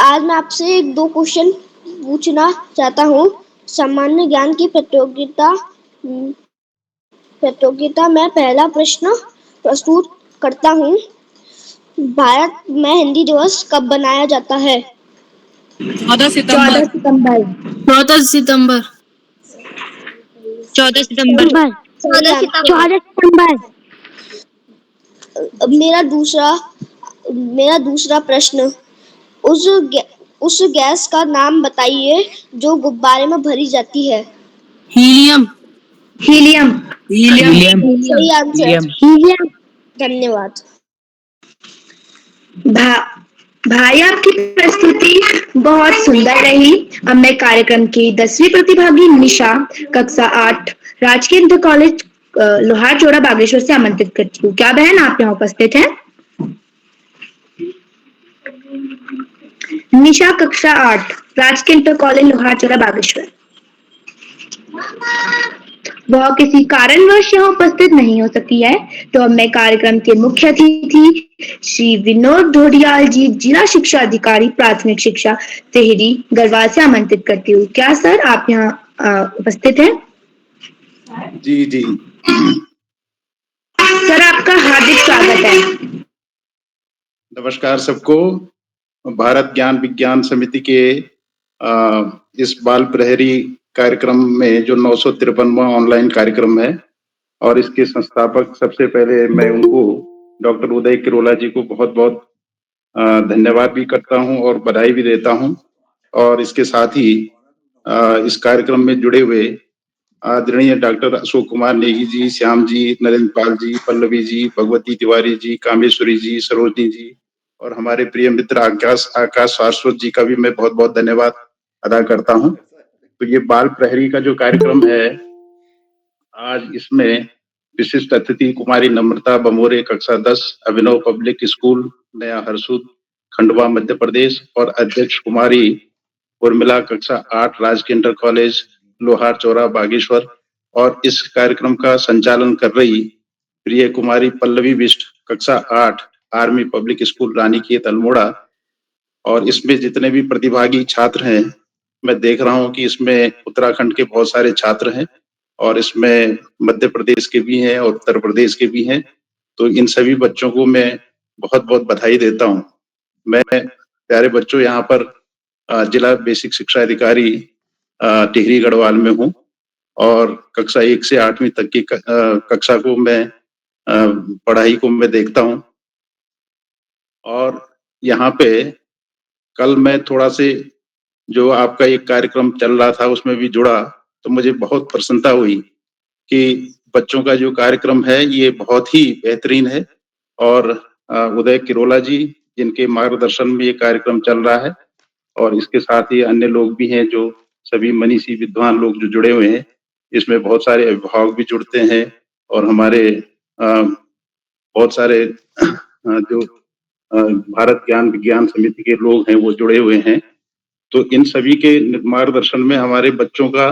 आज मैं आपसे 2 क्वेश्चन पूछना चाहता हूँ। सामान्य ज्ञान की प्रतियोगिता में पहला प्रश्न प्रस्तुत करता हूँ। भारत में हिंदी दिवस कब मनाया जाता है? 14 सितंबर। 14 सितंबर। 14 सितंबर। मेरा दूसरा प्रश्न, उस गैस का नाम बताइए जो गुब्बारे में भरी जाती है। हीलियम। सही आंसर। धन्यवाद। भाई आपकी प्रस्तुति बहुत सुंदर रही। अब मैं कार्यक्रम की 10वीं प्रतिभागी निशा कक्षा 8 राजकीय इंटर कॉलेज लोहार चौड़ा बागेश्वर से आमंत्रित करती हूँ। क्या बहन आप यहाँ उपस्थित हैं? निशा कक्षा 8 राजकीय इंटर कॉलेज लोहारचौरा बागेश्वर। वह किसी कारणवश यहाँ उपस्थित नहीं हो सकी है, तो अब मैं कार्यक्रम के मुख्य अतिथि श्री विनोद ढोडियाल जी, जिला शिक्षा अधिकारी प्राथमिक शिक्षा टिहरी गढ़वाल से आमंत्रित करती हूँ। क्या सर आप यहाँ उपस्थित हैं? जी जी सर आपका हार्दिक स्वागत है। नमस्कार सबको। भारत ज्ञान विज्ञान समिति के इस बाल प्रहरी कार्यक्रम में जो 953वां ऑनलाइन कार्यक्रम है और इसके संस्थापक सबसे पहले मैं उनको डॉक्टर उदय किरोला जी को बहुत बहुत धन्यवाद भी करता हूं और बधाई भी देता हूं। और इसके साथ ही इस कार्यक्रम में जुड़े हुए आदरणीय डॉक्टर अशोक कुमार नेगी जी, श्याम जी, नरेंद्र पाल जी, पल्लवी जी, भगवती तिवारी जी, कामेश्वरी जी, सरोजनी जी और हमारे प्रिय मित्र आकाश शाश्वत जी का भी मैं बहुत बहुत धन्यवाद अदा करता हूं। तो ये बाल प्रहरी का जो कार्यक्रम है, आज इसमें विशिष्ट अतिथि कुमारी नम्रता बमोरे कक्षा 10 अभिनव पब्लिक स्कूल नया हरसूद खंडवा मध्य प्रदेश और अध्यक्ष कुमारी उर्मिला कक्षा 8 राजकीय इंटर कॉलेज लोहारचौरा बागेश्वर और इस कार्यक्रम का संचालन कर रही प्रिय कुमारी पल्लवी बिष्ट कक्षा 8 army public school Ranikhet Almora. और इसमें जितने भी प्रतिभागी छात्र हैं, मैं देख रहा हूं कि इसमें उत्तराखंड के बहुत सारे छात्र हैं और इसमें मध्य प्रदेश के भी हैं और उत्तर प्रदेश के भी हैं। तो इन सभी बच्चों को मैं बहुत बहुत बधाई देता हूं। मैं प्यारे बच्चों यहाँ पर जिला बेसिक शिक्षा अधिकारी टिहरी गढ़वाल में हूँ और कक्षा 1 से 8वीं तक की कक्षा को मैं पढ़ाई को मैं देखता हूँ। और यहाँ पे कल मैं थोड़ा से जो आपका एक कार्यक्रम चल रहा था उसमें भी जुड़ा, तो मुझे बहुत प्रसन्नता हुई कि बच्चों का जो कार्यक्रम है ये बहुत ही बेहतरीन है और उदय किरोला जी जिनके मार्गदर्शन में ये कार्यक्रम चल रहा है और इसके साथ ही अन्य लोग भी हैं जो सभी मनीषी विद्वान लोग जो जुड़े हुए हैं। इसमें बहुत सारे अभिभावक भी जुड़ते हैं और हमारे बहुत सारे जो भारत ज्ञान विज्ञान समिति के लोग हैं वो जुड़े हुए हैं। तो इन सभी के मार्गदर्शन में हमारे बच्चों का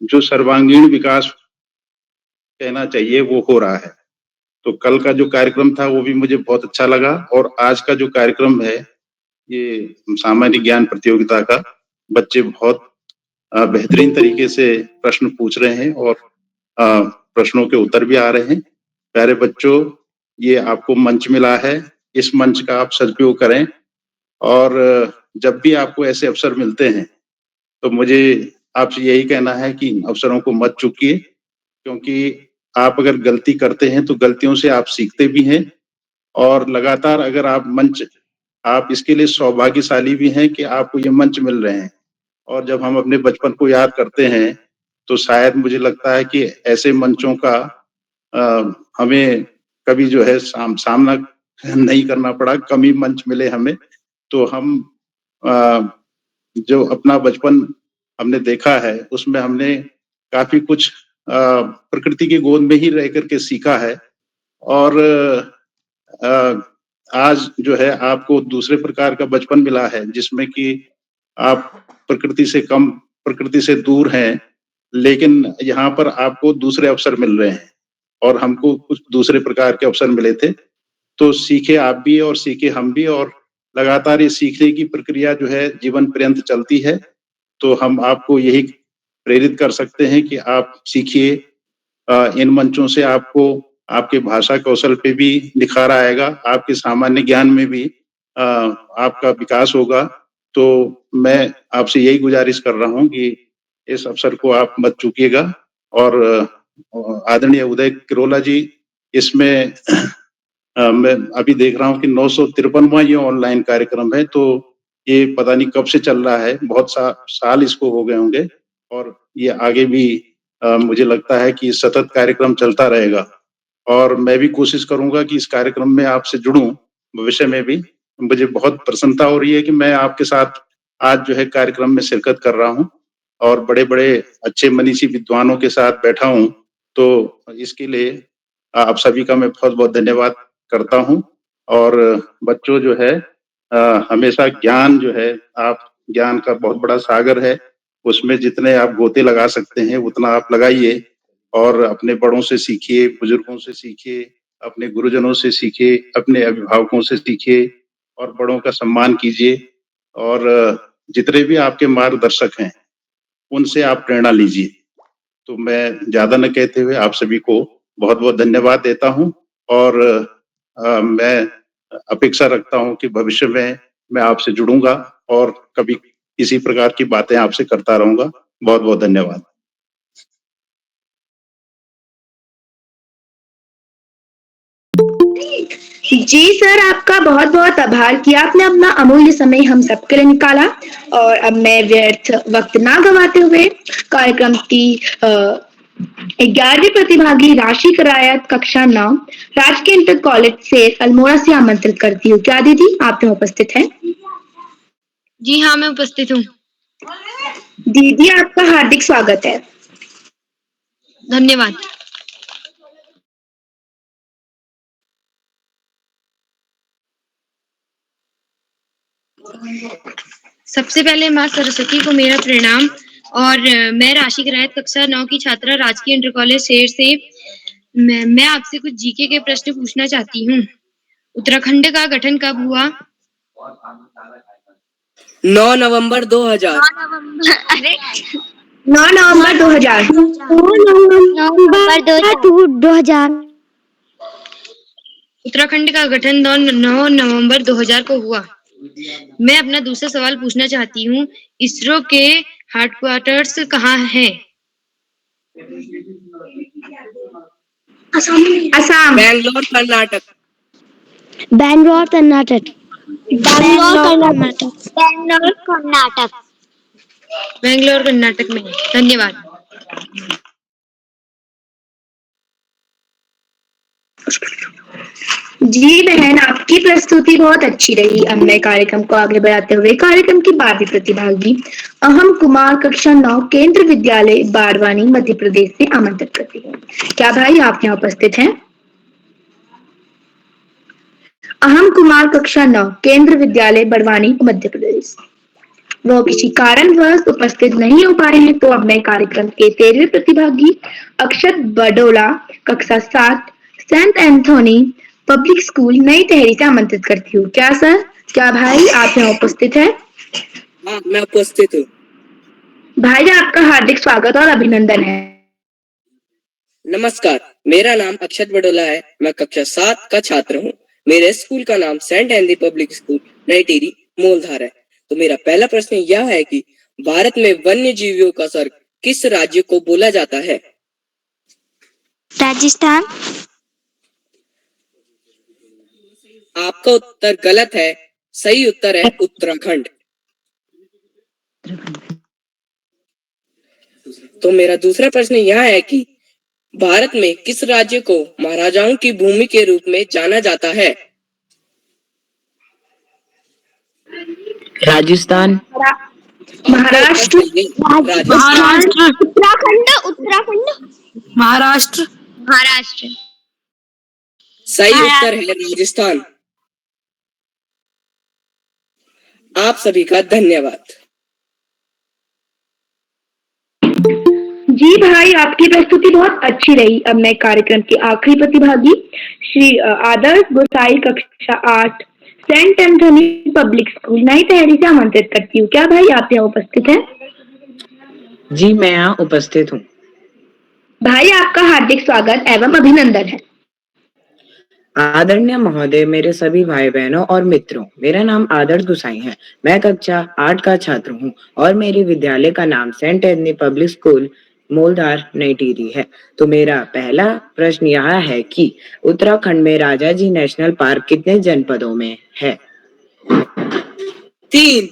जो सर्वांगीण विकास कहना चाहिए वो हो रहा है। तो कल का जो कार्यक्रम था वो भी मुझे बहुत अच्छा लगा और आज का जो कार्यक्रम है ये सामान्य ज्ञान प्रतियोगिता का, बच्चे बहुत बेहतरीन तरीके से प्रश्न पूछ रहे हैं और प्रश्नों के उत्तर भी आ रहे हैं। प्यारे बच्चों, ये आपको मंच मिला है, इस मंच का आप सदुपयोग करें और जब भी आपको ऐसे अवसर मिलते हैं तो मुझे आपसे यही कहना है कि अवसरों को मत चूकिए, क्योंकि आप अगर गलती करते हैं तो गलतियों से आप सीखते भी हैं और लगातार अगर आप इसके लिए सौभाग्यशाली भी हैं कि आपको ये मंच मिल रहे हैं। और जब हम अपने बचपन को याद करते हैं तो शायद मुझे लगता है कि ऐसे मंचों का हमें कभी जो है सामना नहीं करना पड़ा, कम ही मंच मिले हमें। तो हम जो अपना बचपन हमने देखा है उसमें हमने काफी कुछ प्रकृति की गोद में ही रह करके सीखा है और आज जो है आपको दूसरे प्रकार का बचपन मिला है जिसमें कि आप प्रकृति से कम, प्रकृति से दूर हैं, लेकिन यहाँ पर आपको दूसरे अवसर मिल रहे हैं और हमको कुछ दूसरे प्रकार के अवसर मिले थे। तो सीखे आप भी और सीखे हम भी और लगातार ये सीखने की प्रक्रिया जो है जीवन पर्यंत चलती है। तो हम आपको यही प्रेरित कर सकते हैं कि आप सीखिए। इन मंचों से आपको आपके भाषा कौशल पे भी निखार आएगा, आपके सामान्य ज्ञान में भी आपका विकास होगा। तो मैं आपसे यही गुजारिश कर रहा हूँ कि इस अवसर को आप मत चूकिएगा। और आदरणीय उदय किरोला जी, इसमें मैं अभी देख रहा हूँ कि 953वां ये ऑनलाइन कार्यक्रम है, तो ये पता नहीं कब से चल रहा है, बहुत साल इसको हो गए होंगे और ये आगे भी मुझे लगता है कि सतत कार्यक्रम चलता रहेगा। और मैं भी कोशिश करूंगा कि इस कार्यक्रम में आपसे जुड़ूं भविष्य में भी। मुझे बहुत प्रसन्नता हो रही है कि मैं आपके साथ आज जो है कार्यक्रम में शिरकत कर रहा हूं और बड़े-बड़े अच्छे मनीषी विद्वानों के साथ बैठा हूं। तो इसके लिए आप सभी का मैं बहुत-बहुत धन्यवाद करता हूं। और बच्चों जो है हमेशा ज्ञान जो है, आप ज्ञान का बहुत बड़ा सागर है, उसमें जितने आप गोते लगा सकते हैं उतना आप लगाइए और अपने बड़ों से सीखिए, बुजुर्गों से सीखिए, अपने गुरुजनों से सीखिए, अपने अभिभावकों से सीखिए और बड़ों का सम्मान कीजिए और जितने भी आपके मार्गदर्शक हैं उनसे आप प्रेरणा लीजिए। तो मैं ज्यादा न कहते हुए आप सभी को बहुत बहुत धन्यवाद देता हूं और मैं अपेक्षा रखता हूं कि भविष्य में मैं आपसे जुड़ूंगा और कभी इसी प्रकार की बातें आपसे करता रहूंगा। बहुत बहुत धन्यवाद। जी सर, आपका बहुत बहुत आभार कि आपने अपना अमूल्य समय हम सबके लिए निकाला। और अब मैं व्यर्थ वक्त ना गवाते हुए कार्यक्रम की 11वीं प्रतिभागी राशि करायत कक्षा 9 राजकीय इंटर कॉलेज से अल्मोड़ा से आमंत्रित करती हूँ। क्या दीदी आप यहाँ उपस्थित हैं? जी हाँ, मैं उपस्थित हूँ। दीदी आपका हार्दिक स्वागत है। धन्यवाद। सबसे पहले माँ सरस्वती को मेरा प्रणाम। और मैं राशि करायत कक्षा 9 की छात्रा राजकीय इंटर कॉलेज शेर से मैं आपसे कुछ जीके के प्रश्न पूछना चाहती हूँ। उत्तराखंड का गठन कब हुआ? 9 नवंबर 2000। 9 नवंबर 2000। 2000। उत्तराखंड का गठन 9 नवंबर 2000 को हुआ। मैं अपना दूसरा सवाल पूछना चाहती हूँ। इसरो के हेडक्वार्टर्स कहाँ है? असम। बैंगलोर कर्नाटक। बैंगलोर कर्नाटक। बैंगलोर कर्नाटक में। धन्यवाद। जी बहन, आपकी प्रस्तुति बहुत अच्छी रही। अब मैं कार्यक्रम को आगे बढ़ाते हुए कार्यक्रम की 12वीं प्रतिभागी अहम कुमार कक्षा 9 केंद्र विद्यालय बाड़वानी मध्य प्रदेश से आमंत्रित करती हूँ। क्या भाई आप यहाँ उपस्थित हैं? अहम कुमार कक्षा 9 केंद्र विद्यालय बड़वानी मध्य प्रदेश। वो किसी कारणवश उपस्थित नहीं हो पाए हैं, तो अब मैं कार्यक्रम के 13वें प्रतिभागी अक्षत बडोला कक्षा 7 सेंट एंथोनी पब्लिक स्कूल नई तहरी से आमंत्रित करती हूँ। क्या सर, क्या भाई आप यहाँ उपस्थित हैं? हाँ, मैं उपस्थित हूँ। भाई आपका हार्दिक स्वागत और अभिनंदन है। नमस्कार, मेरा नाम अक्षत बडोला है। मैं कक्षा 7 का छात्र हूँ। मेरे स्कूल का नाम सेंट एंथनी पब्लिक स्कूल नई टिहरी मूलधार है। तो मेरा पहला प्रश्न यह है कि भारत में वन्य जीवियों का स्वर्ग किस राज्य को बोला जाता है? राजस्थान। आपका उत्तर गलत है। सही उत्तर है उत्तराखंड। तो मेरा दूसरा प्रश्न यह है कि भारत में किस राज्य को महाराजाओं की भूमि के रूप में जाना जाता है? राजस्थान। महाराष्ट्र। महाराष्ट्र। सही उत्तर है राजस्थान। आप सभी का धन्यवाद। जी भाई, आपकी प्रस्तुति बहुत अच्छी रही। अब मैं कार्यक्रम के आखिरी प्रतिभागी श्री आदर्श गोसाई कक्षा 8 सेंट एंथोनी पब्लिक स्कूल नई तहरी से आमंत्रित करती हूँ। क्या भाई आप यहाँ उपस्थित हैं? जी मैं यहाँ उपस्थित हूँ। भाई आपका हार्दिक स्वागत एवं अभिनंदन है। आदरणीय महोदय, मेरे सभी भाई बहनों और मित्रों, मेरा नाम आदर्श गोसाई है। मैं कक्षा 8 का छात्र हूँ और मेरे विद्यालय का नाम सेंट एंथनी पब्लिक स्कूल मूलधार नई टिहरी है। तो मेरा पहला प्रश्न यह है कि उत्तराखंड में राजाजी नेशनल पार्क कितने जनपदों में है? 3।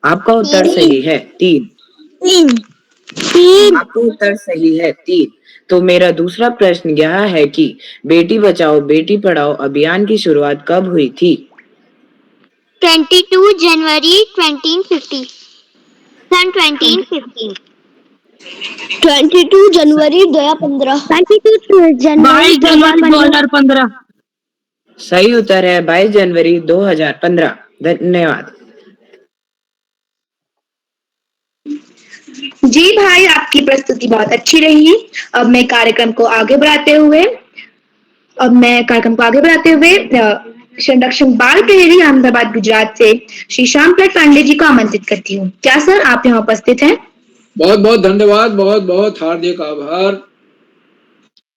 आपका उत्तर सही है 3। आपका उत्तर सही है 3। तो मेरा दूसरा प्रश्न यह है कि बेटी बचाओ बेटी पढ़ाओ अभियान की शुरुआत कब हुई थी? 22 जनवरी 2015। सन 2015। 22 जनवरी 2015। 22 जनवरी 2015। सही उत्तर है 22 जनवरी 2015। धन्यवाद। जी भाई, आपकी प्रस्तुति बहुत अच्छी रही। अब मैं कार्यक्रम को आगे बढ़ाते हुए संरक्षण बाल प्रहरी अहमदाबाद गुजरात से श्री श्याम प्रसाद पांडे जी को आमंत्रित करती हूँ। क्या सर आप यहाँ उपस्थित हैं? बहुत बहुत धन्यवाद, बहुत बहुत हार्दिक आभार।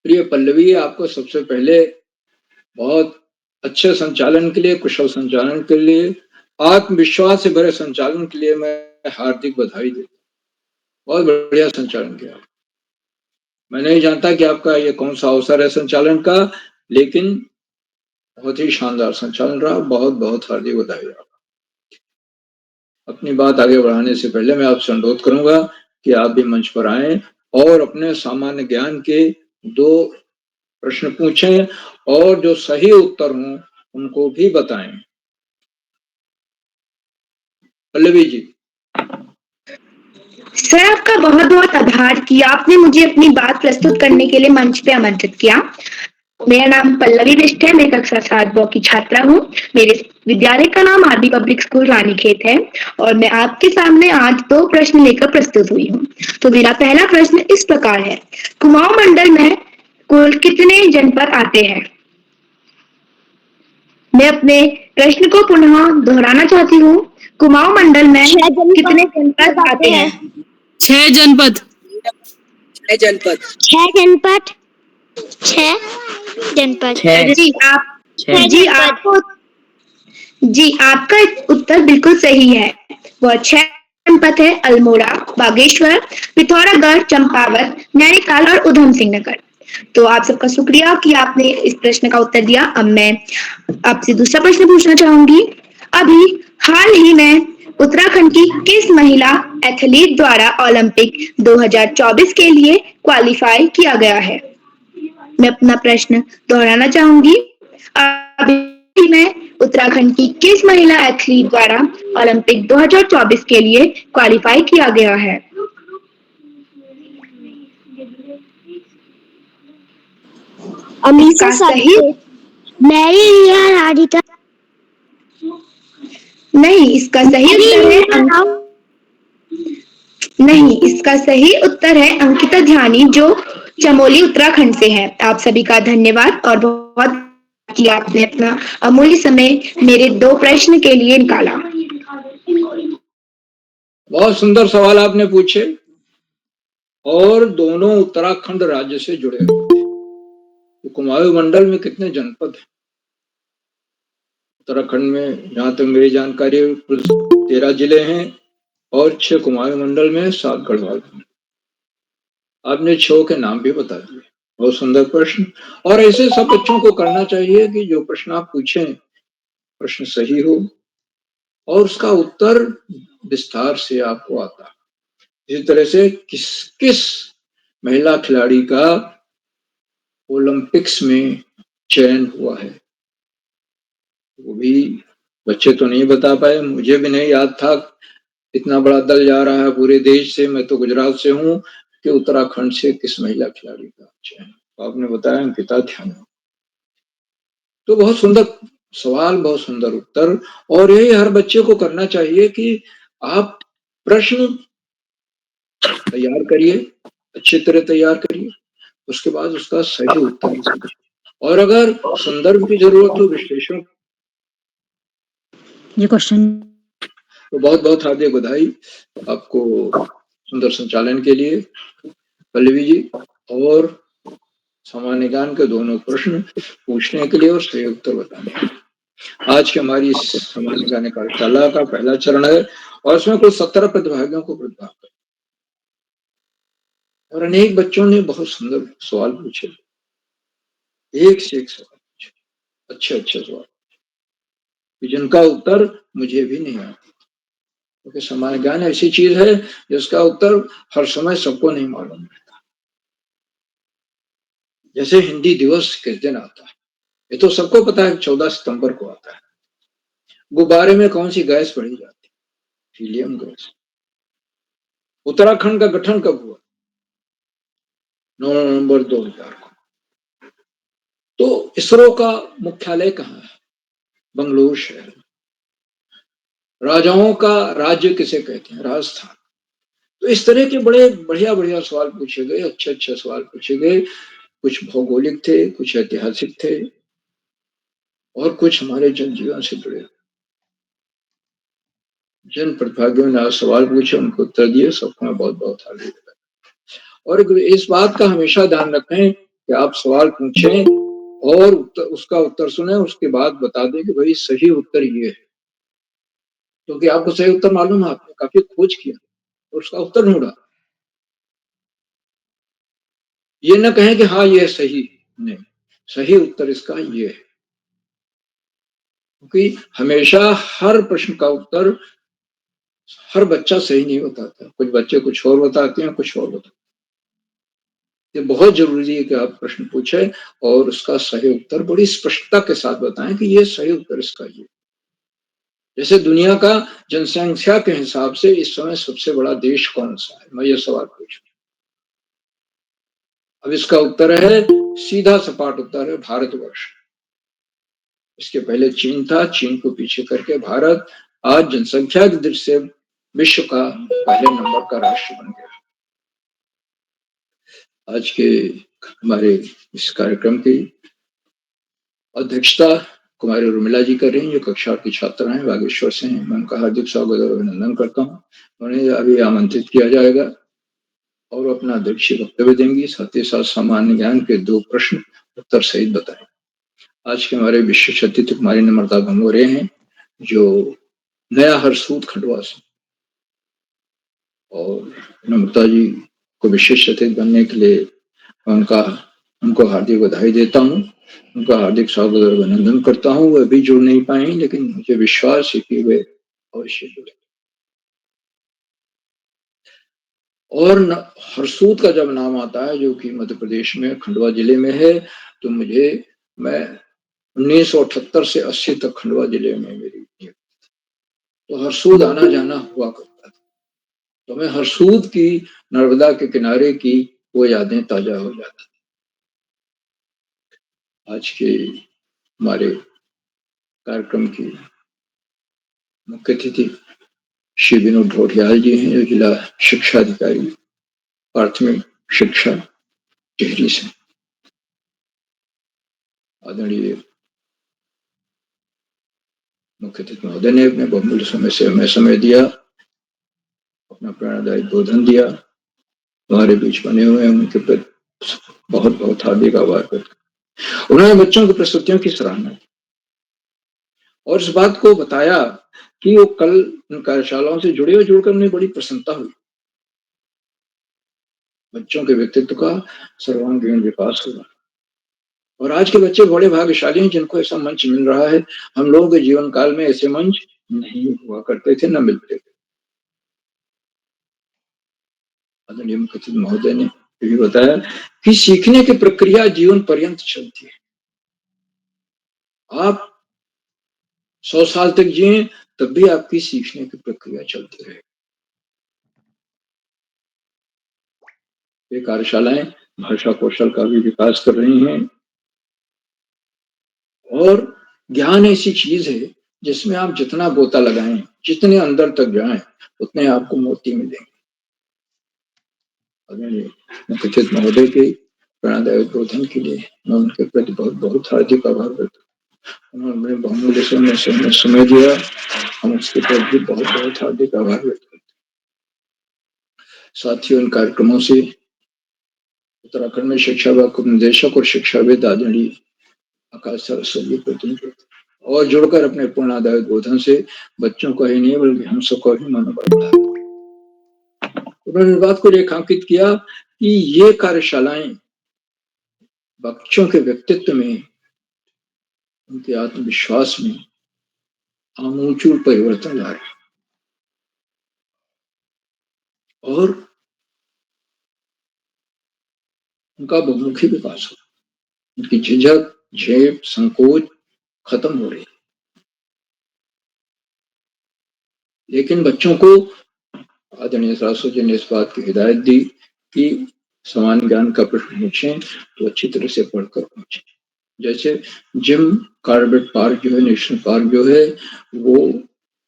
प्रिय पल्लवी, आपको सबसे पहले बहुत अच्छे संचालन के लिए, कुशल संचालन के लिए, आत्मविश्वास से भरे संचालन के लिए मैं हार्दिक बधाई देता हूँ। बहुत बढ़िया संचालन किया। मैं नहीं जानता कि आपका ये कौन सा अवसर है संचालन का, लेकिन बहुत ही शानदार संचालन रहा। बहुत बहुत हार्दिक बधाई। अपनी बात आगे बढ़ाने से पहले मैं आपसे अनुरोध करूंगा कि आप भी मंच पर आएं और अपने सामान्य ज्ञान के 2 प्रश्न पूछें और जो सही उत्तर हों उनको भी बताएं। पल्लवी जी। सर आपका बहुत बहुत आभार कि आपने मुझे अपनी बात प्रस्तुत करने के लिए मंच पे आमंत्रित किया। मेरा नाम पल्लवी बिष्ट है, मैं कक्षा 7 ब की छात्रा हूँ। मेरे विद्यालय का नाम आरबी पब्लिक स्कूल रानीखेत है और मैं आपके सामने आज 2 प्रश्न लेकर प्रस्तुत हुई हूँ। तो मेरा पहला प्रश्न इस प्रकार है, कुमाऊं मंडल में कुल कितने जनपद आते हैं? मैं अपने प्रश्न को पुनः दोहराना चाहती हूँ। कुमाऊं मंडल में कितने जनपद आते हैं? 6 जनपद। 6 जनपद। 6 जनपद। 6 जनपद। जी आपका उत्तर बिल्कुल सही है। वह 6 जनपद है, अल्मोड़ा, बागेश्वर, पिथौरागढ़, चंपावत, नैनीताल और उधम सिंह नगर। तो आप सबका शुक्रिया कि आपने इस प्रश्न का उत्तर दिया। अब मैं आपसे दूसरा प्रश्न पूछना चाहूंगी। अभी हाल ही में उत्तराखंड की किस महिला एथलीट द्वारा ओलंपिक 2024 के लिए क्वालिफाई किया गया है? मैं अपना प्रश्न दोहराना चाहूंगी। अभी मैं उत्तराखंड की किस महिला एथलीट द्वारा ओलंपिक 2024 के लिए क्वालिफाई किया गया है? अमीषा सही मैरी रिया राधिका। नहीं, इसका सही उत्तर है नहीं, इसका सही उत्तर है अंकिता ध्यानी, जो चमोली उत्तराखंड से है। आप सभी का धन्यवाद और बहुत कि आपने अपना अमूल्य समय मेरे 2 प्रश्न के लिए निकाला। बहुत सुंदर सवाल आपने पूछे और दोनों उत्तराखंड राज्य से जुड़े हुए। तो कुमाऊं मंडल में कितने जनपद हैं? उत्तराखंड में जहां तक मेरी जानकारी है कुल 13 जिले हैं और 6 कुमाऊं मंडल में 7 गढ़वाल। आपने 6 के नाम भी बता दिए। बहुत सुंदर प्रश्न। और ऐसे सब बच्चों को करना चाहिए कि जो प्रश्न आप पूछें प्रश्न सही हो और उसका उत्तर विस्तार से आपको आता। इसी तरह से किस किस महिला खिलाड़ी का ओलंपिक्स में चयन हुआ है वो भी बच्चे तो नहीं बता पाए। मुझे भी नहीं याद था। इतना बड़ा दल जा रहा है पूरे देश से, मैं तो गुजरात से हूँ, कि उत्तराखंड से किस महिला खिलाड़ी का चयन। तो आपने बताया अंकिता ध्यानी। तो बहुत सुंदर सवाल, बहुत सुंदर उत्तर। और यही हर बच्चे को करना चाहिए कि आप प्रश्न तैयार करिए, अच्छी तरह तैयार करिए, उसके बाद उसका सही उत्तर दीजिए। और अगर संदर्भ की जरूरत हो, विश्लेषण, ये क्वेश्चन, तो बहुत बहुत हार्दिक बधाई आपको सुंदर संचालन के लिए पल्लवी जी, और सामान्य ज्ञान के दोनों प्रश्न पूछने के लिए और सही उत्तर बताने के लिए। आज की हमारी सामान्य ज्ञान कार्यशाला का पहला चरण है और इसमें कुल 17 प्रतिभागियों को प्रतिभाग कर और अनेक बच्चों ने बहुत सुंदर सवाल पूछे, एक से एक सवाल पूछे, अच्छे अच्छे सवाल जिनका उत्तर मुझे भी नहीं आता, क्योंकि सामान्य ज्ञान ऐसी चीज है जिसका उत्तर हर समय सबको नहीं मालूम रहता। जैसे हिंदी दिवस किस दिन आता है ये तो सबको पता है, 14 सितंबर को आता है। गुब्बारे में कौन सी गैस पड़ी जाती है? Helium gas. उत्तराखंड का गठन कब हुआ? 9 नवंबर 2000 को। तो इसरो का मुख्यालय कहाँ है? बंगलोर शहर। राजाओं का राज्य किसे कहते हैं? राजस्थान। तो इस तरह के बड़े बढ़िया बढ़िया सवाल पूछे गए, अच्छे अच्छे सवाल पूछे गए। कुछ भौगोलिक थे, कुछ ऐतिहासिक थे और कुछ हमारे जनजीवन से जुड़े। जिन प्रतिभागियों ने आज सवाल पूछे उनको उत्तर दिए, सबको मैं बहुत बहुत हार्दिक बधाई। और इस बात का हमेशा ध्यान रखें कि आप सवाल पूछें और उसका उत्तर सुने, उसके बाद बता दें कि भाई सही उत्तर ये है, क्योंकि आपको सही उत्तर मालूम है, आपने काफी खोज किया और उसका उत्तर ढूंढा। ये न कहें कि हाँ ये सही नहीं, सही उत्तर इसका ये है, क्योंकि हमेशा हर प्रश्न का उत्तर हर बच्चा सही नहीं बताता। कुछ बच्चे कुछ और बताते हैं, कुछ और बताते हैं। ये बहुत जरूरी है कि आप प्रश्न पूछें और उसका सही उत्तर बड़ी स्पष्टता के साथ बताएं कि ये सही उत्तर इसका ये। जैसे दुनिया का जनसंख्या के हिसाब से इस समय सबसे बड़ा देश कौन सा है, मैं ये सवाल पूछूं। अब इसका उत्तर है, सीधा सपाट उत्तर है, भारतवर्ष। इसके पहले चीन था, चीन को पीछे करके भारत आज जनसंख्या की दृष्टि से विश्व का पहले नंबर का राष्ट्र बन गया। आज के हमारे इस कार्यक्रम की अध्यक्षता कुमारी उर्मिला जी कर रही हैं, जो कक्षा की छात्रा हैं, बागेश्वर से हैं। मैं उनका हार्दिक स्वागत और अभिनंदन करता हूँ। उन्हें अभी आमंत्रित किया जाएगा और अपना अध्यक्षीय वक्तव्य देंगी, साथ ही साथ सामान्य ज्ञान के 2 प्रश्न उत्तर सहित बताएं। आज के हमारे विशेष अतिथि कुमारी नम्रता भंगोरे हैं, जो नया हरसूद खंडवा से, और नम्रता जी को विशेष अतिथि बनने के लिए उनको हार्दिक बधाई देता हूँ, उनका हार्दिक स्वागत और अभिनंदन करता हूँ। वे अभी जुड़ नहीं पाए, लेकिन मुझे विश्वास है कि वे अवश्य जुड़े। और हरसूद का जब नाम आता है, जो कि मध्य प्रदेश में खंडवा जिले में है, तो मैं 1978 से 80 तक खंडवा जिले में मेरी, तो हरसूद आना जाना हुआ करता था। तो मैं हरसूद की, नर्मदा के किनारे की वो यादें ताजा हो जाती। आज के हमारे कार्यक्रम की मुख्य अतिथि श्री विनोद ढोटियाल जी हैं, जो जिला शिक्षा अधिकारी प्राथमिक शिक्षा टिहरी से। आदरणीय मुख्य अतिथि महोदय ने अपने बहुमूल्य समय से हमें समय दिया, अपना प्रेरणादायी बोधन दिया, हमारे बीच बने हुए हैं, उनके प्रति बहुत बहुत हार्दिक आभार व्यक्त। उन्होंने बच्चों की प्रस्तुतियों की सराहना की और इस बात को बताया कि वो कल उन कार्यशालाओं से जुड़कर उन्हें बड़ी प्रसन्नता हुई। बच्चों के व्यक्तित्व का सर्वांगीण विकास हुआ और आज के बच्चे बड़े भाग्यशाली हैं जिनको ऐसा मंच मिल रहा है। हम लोगों के जीवन काल में ऐसे मंच नहीं हुआ करते थे, न मिलते थे। आदरणीय मुख्य अतिथि महोदय ने भी बताया कि सीखने की प्रक्रिया जीवन पर्यंत चलती है। आप 100 साल तक जिए तब भी आपकी सीखने की प्रक्रिया चलती रहे। ये कार्यशालाएं भाषा कौशल का भी विकास कर रही हैं और ज्ञान ऐसी चीज है जिसमें आप जितना गोता लगाएं, जितने अंदर तक जाएं, उतने आपको मोती मिलेंगे। मुख्य अतिथि महोदय के प्रेरणादायक बोधन के लिए मैं उनके प्रति बहुत बहुत हार्दिक आभार व्यक्त करता हूं। उन्होंने बहुमूल्य समय दिया, हम उसके प्रति बहुत बहुत हार्दिक आभार व्यक्त करते हैं। साथ ही उन कार्यक्रमों से उत्तराखंड में शिक्षा विभाग निदेशक और शिक्षाविद आदरणीय आकाश सरस्वती प्रति और जुड़कर अपने प्रेरणादायक बोधन से बच्चों को ही नहीं बल्कि हम सबको भी मनोबल बढ़ाया। उन्होंने बात को रेखांकित किया कि ये कार्यशालाएं बच्चों के व्यक्तित्व में, उनके आत्मविश्वास में आमूलचूल परिवर्तन ला रहे और उनका बहुमुखी विकास हो, उनकी झिझक, झेप, संकोच खत्म हो रही। लेकिन बच्चों को आदरणीय सरस्वती जी ने इस बात की हिदायत दी कि सामान्य ज्ञान का प्रश्न पूछें तो अच्छी तरह से पढ़कर पूछें, जैसे जिम कॉर्बेट पार्क जो है, नेशनल पार्क जो है, वो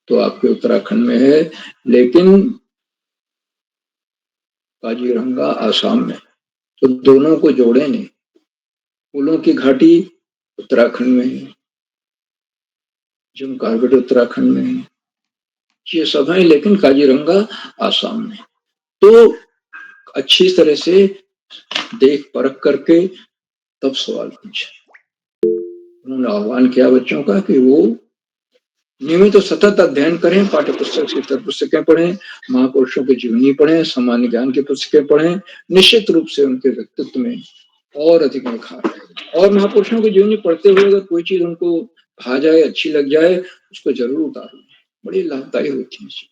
तो आपके उत्तराखंड में है, लेकिन काजीरंगा आसाम में। तो दोनों को जोड़े नहीं। फूलों की घाटी उत्तराखंड में है, जिम कॉर्बेट उत्तराखंड में है, ये सब है, लेकिन काजीरंगा आसाम में। तो अच्छी तरह से देख परख करके तब सवाल पूछे। उन्होंने आह्वान किया बच्चों का कि वो नियमित और सतत अध्ययन करें, पाठ्य पुस्तक से इतर पुस्तकें पढ़ें, महापुरुषों की जीवनी पढ़ें, सामान्य ज्ञान की पुस्तकें पढ़ें, निश्चित रूप से उनके व्यक्तित्व में और अधिक निखार आएगा। और महापुरुषों की जीवनी पढ़ते हुए अगर कोई चीज उनको भा जाए, अच्छी लग जाए, उसको जरूर उतारो, बड़ी लाभदायी होती है चीज।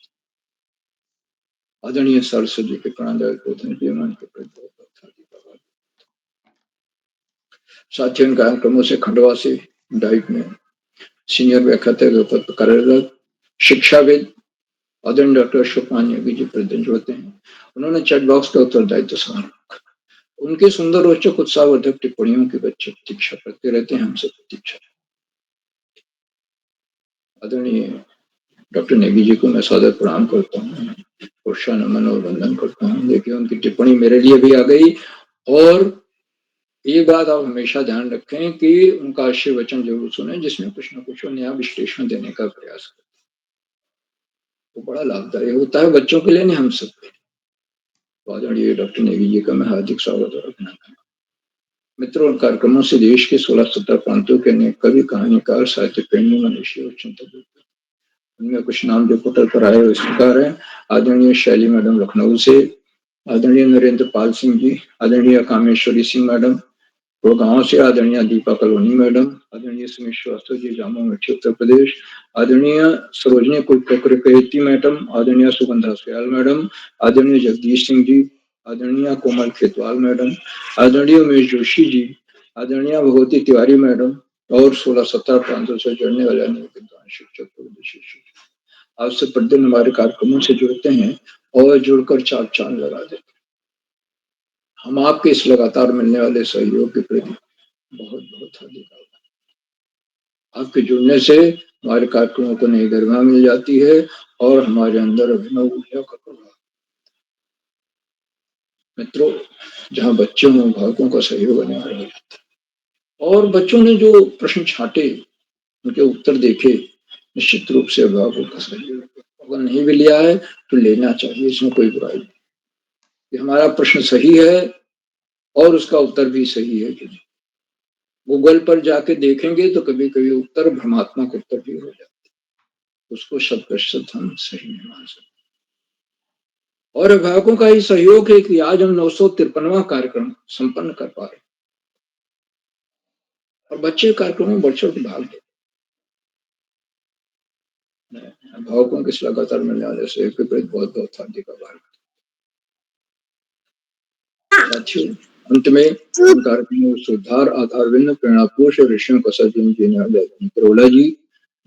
आदरणीय सरस्वती जी के प्रणदायक होते हैं, जीवन के प्रति बहुत धन्यवाद। साथियों, कार्यक्रमों से खंडवा से डाइट में सीनियर व्याख्याता के पद पर कार्यरत शिक्षाविद आदरणीय डॉक्टर अशोक मान्यवी जी प्रतिदिन होते हैं। उन्होंने चैट बॉक्स का उत्तरदायित्व संभाला। उनके सुंदर रोचक उत्साहवर्धक टिप्पणियों की बच्चे प्रतीक्षा करते रहते हैं, हमसे प्रतीक्षा। आदरणीय डॉक्टर नेगी जी को मैं सादर प्रणाम करता हूँ, पुष्पा नमन और वंदन करता हूँ। देखिए, उनकी टिप्पणी मेरे लिए भी आ गई। और ये बात आप हमेशा ध्यान रखें कि उनका आशय वचन जरूर सुने, जिसमें कुछ न कुछ नया विश्लेषण देने का प्रयास करें। वो बड़ा लाभदायी होता है बच्चों के लिए, नहीं हम सबके लिए। आदरणीय डॉक्टर नेगी जी का मैं हार्दिक स्वागत और अभिनंदन। मित्रों, कार्यक्रमों से देश के 16-17 प्रांतों के अनेक कवि, कहानीकार, साहित्य प्रेमी, मनुष्य और चिंतक, उनमें कुछ नाम जो पोर्टल पर आए हुए इस प्रकार है। आदरणीय शैली मैडम लखनऊ से, आदरणीय नरेंद्र पाल सिंह जी, आदरणीय कामेश्वरी सिंह मैडम गुड़गांव से, आदरणीय दीपा कलोनी मैडम, आदरणीय सुमित श्रीवास्तव जी जामो मिठी उत्तर प्रदेश, आदरणीय सरोजनी कुलकर्णी मैडम, आदरणीय सुगंधा सयाल मैडम, आदरणीय जगदीश सिंह जी, आदरणीय कोमल खेतवाल मैडम, आदरणीय उमेश जोशी जी, आदरणीय भगवती तिवारी मैडम और 16-17 प्रांतों से जुड़ने वाले विद्वान शिक्षक आपसे प्रतिदिन हमारे कार्यक्रमों से जुड़ते हैं और जुड़कर चार चांद लगा देते हैं। हम आपके इस लगातार मिलने वाले सहयोग के प्रति बहुत बहुत हार्दिक आभार। आपके जुड़ने से हमारे कार्यक्रमों को नई गरिमा मिल जाती है और हमारे अंदर अभिनव ऊर्जा का प्रभाव। मित्रों, जहाँ बच्चे हों, अभिभावकों का सहयोग अनिवार्य हो जाता है। और बच्चों ने जो प्रश्न छांटे, उनके उत्तर देखे, निश्चित रूप से अभिभावकों का सहयोग, अगर नहीं भी लिया है तो लेना चाहिए, इसमें कोई बुराई नहीं। कि हमारा प्रश्न सही है और उसका उत्तर भी सही है कि नहीं। गूगल पर जाके देखेंगे तो कभी कभी उत्तर भ्रमात्मक उत्तर भी हो जाते, उसको 100% हम सही नहीं मान सकते। और अभिभावकों का ही सहयोग है कि आज हम 953वां कार्यक्रम संपन्न कर पा रहे हैं और बच्चे कार्यक्रमों में बढ़ चढ़ के भाग लेते। अभिभावकों के लगातार मिलने वाले सहयोग के प्रति बहुत बहुत हार्दिक आभार। साथियों, अंत में कार्यक्रमों सुधार आधार बिंदु प्रेरणा कोश और ऋषियों का सजीव करोला जी,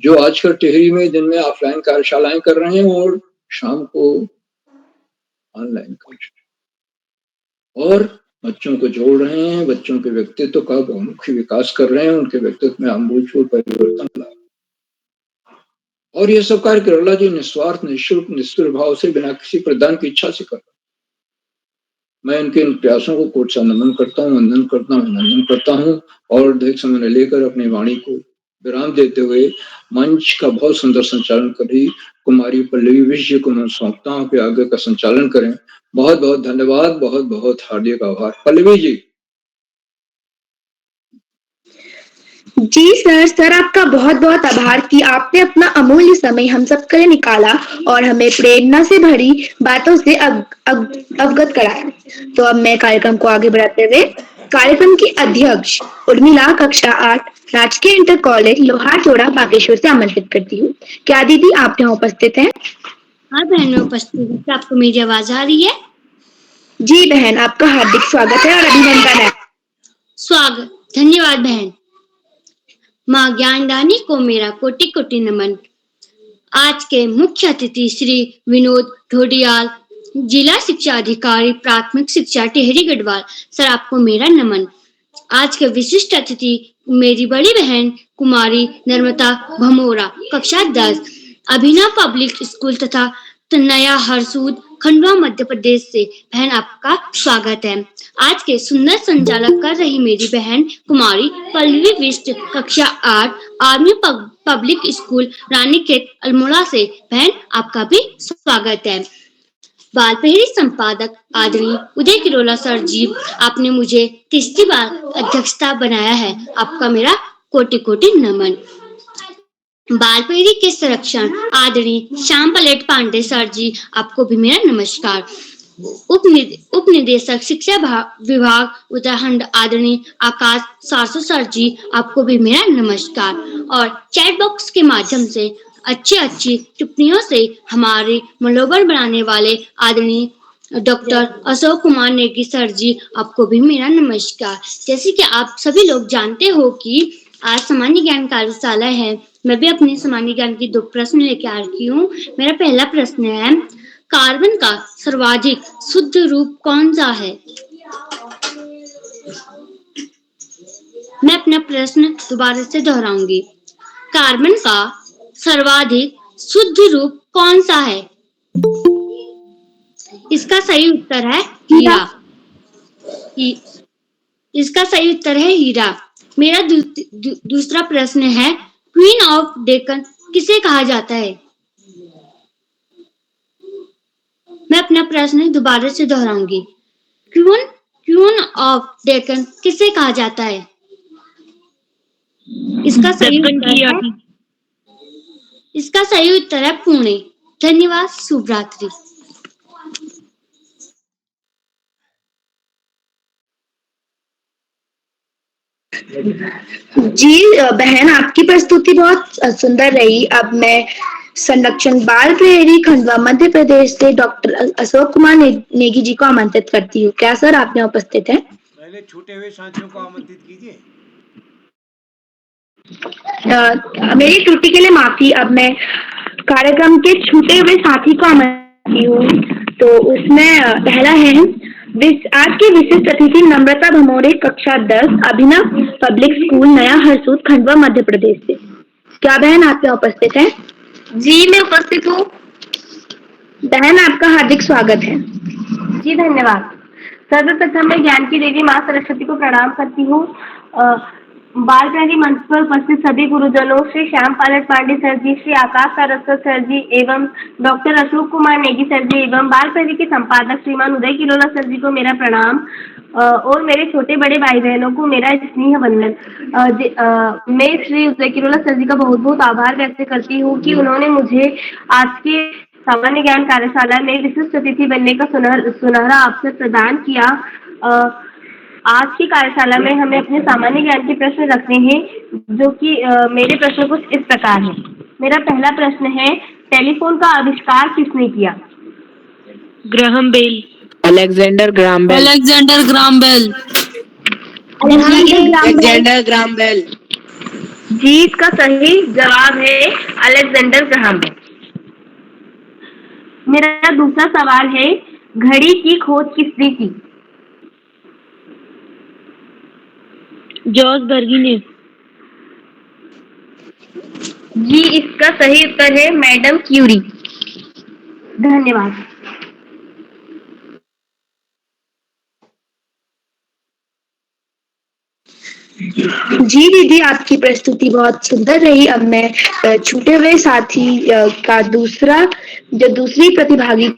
जो आजकल टिहरी में दिन में ऑफलाइन कार्यशालाएं कर रहे हैं और शाम को ऑनलाइन कर रहे हैं और बच्चों को जोड़ रहे हैं, बच्चों के व्यक्तित्व का बहुमुखी विकास कर रहे हैं, उनके व्यक्तित्व में आमूलचूल परिवर्तन ला। और ये सब कार्य करोला जी निस्वार्थ, निःशुल्क, निष्ठुर भाव से, बिना किसी प्रदान की इच्छा से कर रहे हैं। मैं इनके इन प्रयासों को कोट सा नमन करता हूँ, वंदन करता हूँ, अभिनंदन करता हूँ और अधिक समय लेकर अपनी वाणी को विराम देते हुए मंच का बहुत सुंदर संचालन करी कुमारी पल्लवी विश्व को मैं सौंपता हूँ कि आगे का संचालन करें। बहुत बहुत धन्यवाद, बहुत बहुत हार्दिक आभार। पल्लवी जी। जी सर, आपका बहुत बहुत आभार कि आपने अपना अमूल्य समय हम सब के लिए निकाला और हमें प्रेरणा से भरी बातों से अवगत कराया। तो अब मैं कार्यक्रम को आगे बढ़ाते हुए कार्यक्रम की अध्यक्ष उर्मिला कक्षा 8 राजकीय इंटर कॉलेज लोहारचोड़ा बागेश्वर से आमंत्रित करती हूँ। क्या दीदी आप यहाँ उपस्थित हैं? हाँ बहन, मैं उपस्थित हूँ। क्या आपको मेरी आवाज आ रही है? जी बहन, आपका हार्दिक स्वागत है और अभिनंदन है। स्वागत, धन्यवाद बहन। माँ ज्ञानदानी को मेरा कोटि कोटि नमन। आज के मुख्य अतिथि श्री विनोद ढोडियाल, जिला शिक्षा अधिकारी प्राथमिक शिक्षा टिहरी गढ़वाल, सर आपको मेरा नमन। आज के विशिष्ट अतिथि मेरी बड़ी बहन कुमारी नर्मदा भमोरा, कक्षा 10, अभिनव पब्लिक स्कूल तथा नया हरसूद, खंडवा, मध्य प्रदेश से। बहन, आपका स्वागत है। आज के सुंदर संचालक कर रही मेरी बहन कुमारी पल्लवी विष्ट, कक्षा 8, army public school, Ranikhet, Almora से। बहन, आपका भी स्वागत है। बाल प्रहरी संपादक आदरणीय उदय किरोला सर जी, आपने मुझे तीसरी बार अध्यक्षता बनाया है, आपका मेरा कोटि कोटि नमन। बाल प्रहरी के संरक्षण आदरणीय श्याम पलेट पांडे सर जी, आपको भी मेरा नमस्कार। उप निदेशक शिक्षा विभाग उत्तराखंड आदरणीय आकाश सासु सर जी, आपको भी मेरा नमस्कार। और चैट बॉक्स के माध्यम से अच्छी टिप्पणियों से हमारे मनोबल बनाने वाले आदरणीय डॉक्टर अशोक कुमार नेगी सर जी, आपको भी मेरा नमस्कार। जैसे कि आप सभी लोग जानते हो कि आज सामान्य ज्ञान कार्यशाला है, मैं भी अपने सामान्य ज्ञान की 2 प्रश्न लेके आ रही हूँ। मेरा पहला प्रश्न है, कार्बन का सर्वाधिक शुद्ध रूप कौन सा है? मैं अपना प्रश्न दोबारा से दोहराऊंगी। कार्बन का सर्वाधिक शुद्ध रूप कौन सा है? इसका सही उत्तर है हीरा। इसका सही उत्तर है हीरा। मेरा दूसरा प्रश्न है, क्वीन ऑफ डेक्कन किसे कहा जाता है? मैं अपना प्रश्न दोबारा से दोहराऊंगी। क्वीन ऑफ डेक्कन किसे कहा जाता है? इसका सही उत्तर है पुणे। धन्यवाद, शुभ रात्रि। जी बहन, आपकी प्रस्तुति बहुत सुंदर रही। अब मैं संरक्षण बाल प्रहरी खंडवा मध्य प्रदेश से डॉक्टर अशोक कुमार नेगी जी को आमंत्रित करती हूँ। क्या सर आप यहाँ उपस्थित हैं? पहले छूटे हुए साथियों को आमंत्रित कीजिए। मेरी त्रुटि के लिए माफी। अब मैं कार्यक्रम के छूटे हुए साथी को आमंत्रित हूँ। तो उसमें पहला है आज के विशिष्ट अतिथि नम्रता भमोरे, कक्षा 10, अभिनव पब्लिक स्कूल, नया हरसूद, खंडवा, मध्य प्रदेश से। क्या बहन आप यहाँ उपस्थित हैं? जी मैं उपस्थित हूँ। बहन, आपका हार्दिक स्वागत है। जी धन्यवाद। सर्वप्रथम मैं ज्ञान की देवी माँ सरस्वती को प्रणाम करती हूँ। बाल प्रहरी मंच पर उपस्थित सभी गुरुजनों, श्री श्याम पालट पांडे सर जी, श्री आकाश सारस्वत सर जी एवं डॉक्टर अशोक कुमार नेगी सर जी एवं बाल प्रहरी के संपादक श्रीमान उदय किरोला सर जी को मेरा प्रणाम और मेरे छोटे बड़े भाई बहनों को मेरा स्नेह वंदन। मैं श्री उदय किरोला सर जी का बहुत बहुत आभार व्यक्त करती हूँ कि उन्होंने मुझे आज के सामान्य ज्ञान कार्यशाला में विशिष्ट अतिथि बनने का सुनहरा अवसर प्रदान किया। आज की कार्यशाला में हमें अपने सामान्य ज्ञान के प्रश्न रखने हैं, जो कि मेरे प्रश्न कुछ इस प्रकार है। मेरा पहला प्रश्न है, टेलीफोन का आविष्कार किसने किया? Graham Bell. Alexander Graham Bell. Alexander Graham Bell. Alexander Graham Bell. जी, इसका सही जवाब है अलेक्जेंडर ग्राहम बेल। मेरा दूसरा सवाल है, घड़ी की खोज किसने की? जॉर्ज बर्गी ने। जी, इसका सही उत्तर है मैडम क्यूरी। धन्यवाद। जी दीदी, आपकी प्रस्तुति बहुत सुंदर रही। अब मैं छूटे हुए साथी का दूसरी प्रतिभागी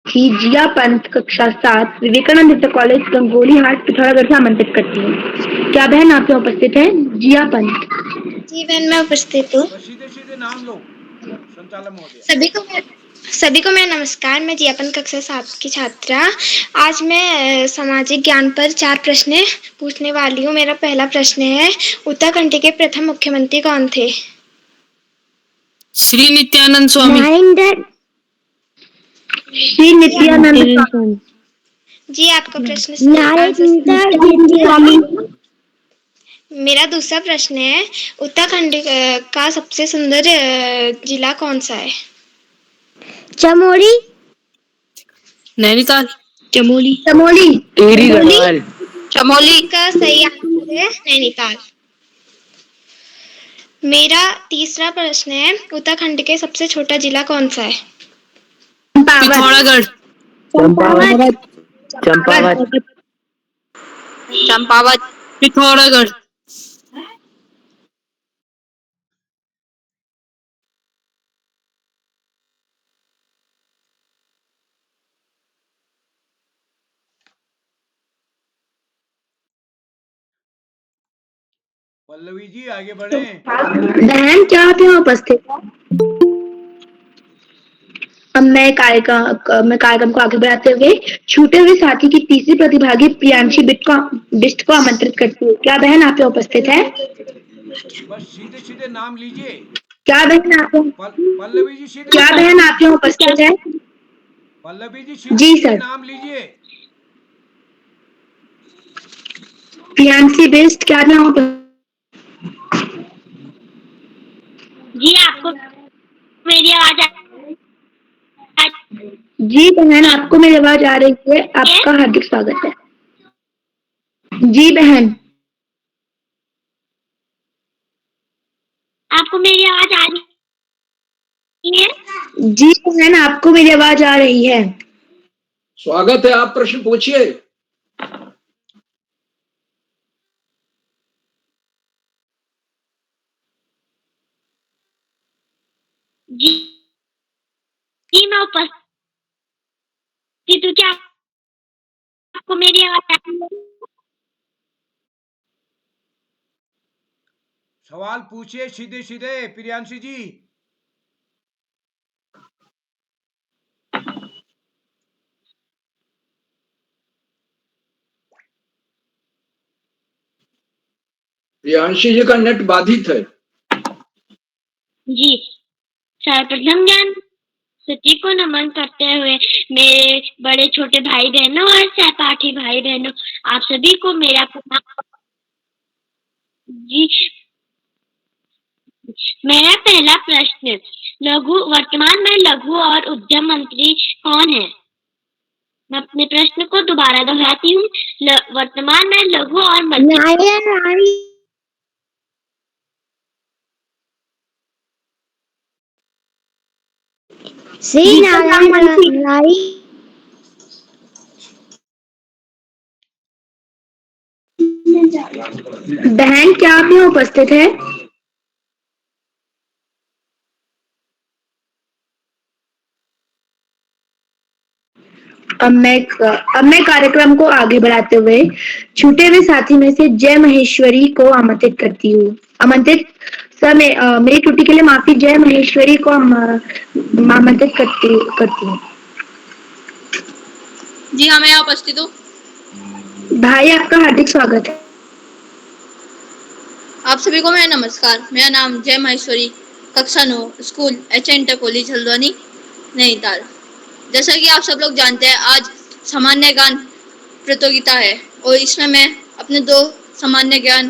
थी जिया पंत, कक्षा 7, विवेकानंद इंटर कॉलेज, गंगोली हाट, पिथौरागढ़ से आमंत्रित करती हूँ। क्या बहन आप यहाँ उपस्थित हैं? जिया पंत। जी बहन, मैं उपस्थित हूँ। सीधे नाम लो संचालक महोदय। सभी को मेरा नमस्कार। मैं जियापन कक्षा 7 की छात्रा। आज मैं सामाजिक ज्ञान पर 4 प्रश्न पूछने वाली हूँ। मेरा पहला प्रश्न है, उत्तराखंड के प्रथम मुख्यमंत्री कौन थे? श्री नित्यानंद स्वामी। श्री नित्यानंद स्वामी। जी, आपका प्रश्न मेरा दूसरा प्रश्न है, उत्तराखंड का सबसे सुंदर जिला कौन सा है? चमोली। नैनीताल। चमोली। टिहरी गढ़वाल। चमोली का सही नैनीताल। मेरा तीसरा प्रश्न है, उत्तराखंड के सबसे छोटा जिला कौन सा है? पिथौरागढ़। चंपावत। पिथौरागढ़। पल्लवी जी आगे बढ़ें। बहन क्या आप यहाँ उपस्थित हैं? अब मैं कार्यक्रम को आगे बढ़ाते हुए छूटे हुए साथी की तीसरी प्रतिभागी प्रियांशी बिष्ट को आमंत्रित करती हूँ। क्या बहन आप यहाँ उपस्थित है? बस सीधे सीधे नाम लीजिए। क्या बहन आप पल्लवी जी सीधे क्या बहन आप यहाँ उपस्थित है? पल्लवी जी जी सीधे सर। नाम लीजिए। प्रियांशी बिष्ट क्या यहाँ जी आपको मेरी आवाज जी बहन आपको मेरी आवाज आ रही है। आपका हार्दिक स्वागत है। जी बहन आपको मेरी आवाज आ रही है? जी बहन आपको मेरी आवाज आ रही है। स्वागत है, आप प्रश्न पूछिए। जी मैं उपस्थित हूँ। क्या आपको मेरी आवाज आ रही है? सवाल पूछिए सीधे सीधे प्रियांशी जी। प्रियांशी जी का नेट बाधित है। जी सर्वप्रथम ज्ञान सती को नमन करते हुए मेरे बड़े छोटे भाई बहनों और सहपाठी भाई बहनों, आप सभी को मेरा प्रणाम। जी मेरा पहला प्रश्न, वर्तमान में लघु और उद्यम मंत्री कौन है? मैं अपने प्रश्न को दोबारा दोहराती हूँ। वर्तमान में लघु और मध्यम श्री नारायण नारी बहन क्या आप यहाँ उपस्थित है? अब मैं कार्यक्रम को आगे बढ़ाते हुए छूटे हुए साथी में से जय महेश्वरी को आमंत्रित करती हूँ। सर मेरी त्रुटि के लिए माफी। जय महेश्वरी को आमंत्रित करती हूँ। जी हाँ मैं यहाँ उपस्थित हूँ। भाई आपका हार्दिक स्वागत है। आप सभी को मेरा नमस्कार। मेरा नाम जय महेश्वरी, कक्षा 9, school H inter college Haldwani Nainital. जैसा कि आप सब लोग जानते हैं, आज सामान्य ज्ञान प्रतियोगिता है और इसमें मैं अपने 2 सामान्य ज्ञान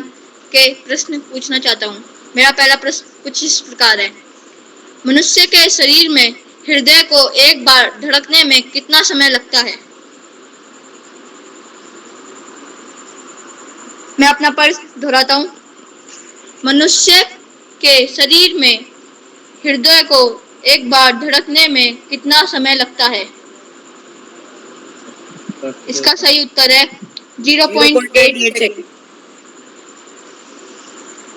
के प्रश्न पूछना चाहता हूँ। मेरा पहला प्रश्न कुछ इस प्रकार है, मनुष्य के शरीर में हृदय को एक बार धड़कने में कितना समय लगता है? मैं अपना प्रश्न दोहराता हूँ, मनुष्य के शरीर में हृदय को एक बार धड़कने में कितना समय लगता है? इसका सही उत्तर है 0.8 सेकंड।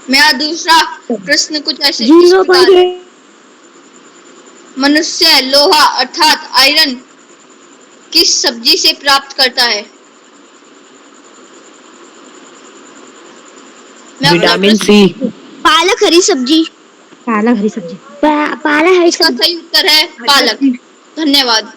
मेरा दूसरा प्रश्न कुछ ऐसे इस प्रकार है, मनुष्य लोहा अर्थात आयरन किस सब्जी से प्राप्त करता है? Vitamin C. पालक हरी सब्जी। पालक हरी सब्जी। इसका सही उत्तर है पालक। धन्यवाद।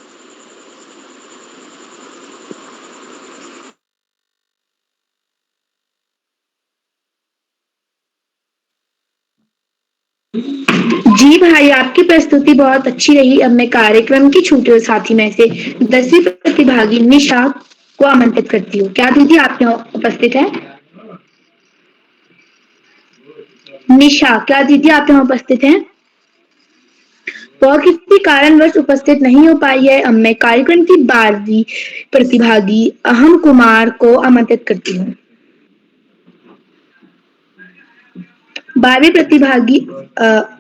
जी भाई आपकी प्रस्तुति बहुत अच्छी रही। अब मैं कार्यक्रम की छूटे हुए साथी में से 10वीं प्रतिभागी निशा को आमंत्रित करती हूँ। क्या दीदी आप यहाँ उपस्थित है? निशा क्या दीदी आप यहाँ उपस्थित हैं? वह किसी कारणवश उपस्थित नहीं हो पाई है। अब मैं कार्यक्रम की 12वीं प्रतिभागी अहम कुमार को आमंत्रित करती हूँ। 12वीं प्रतिभागी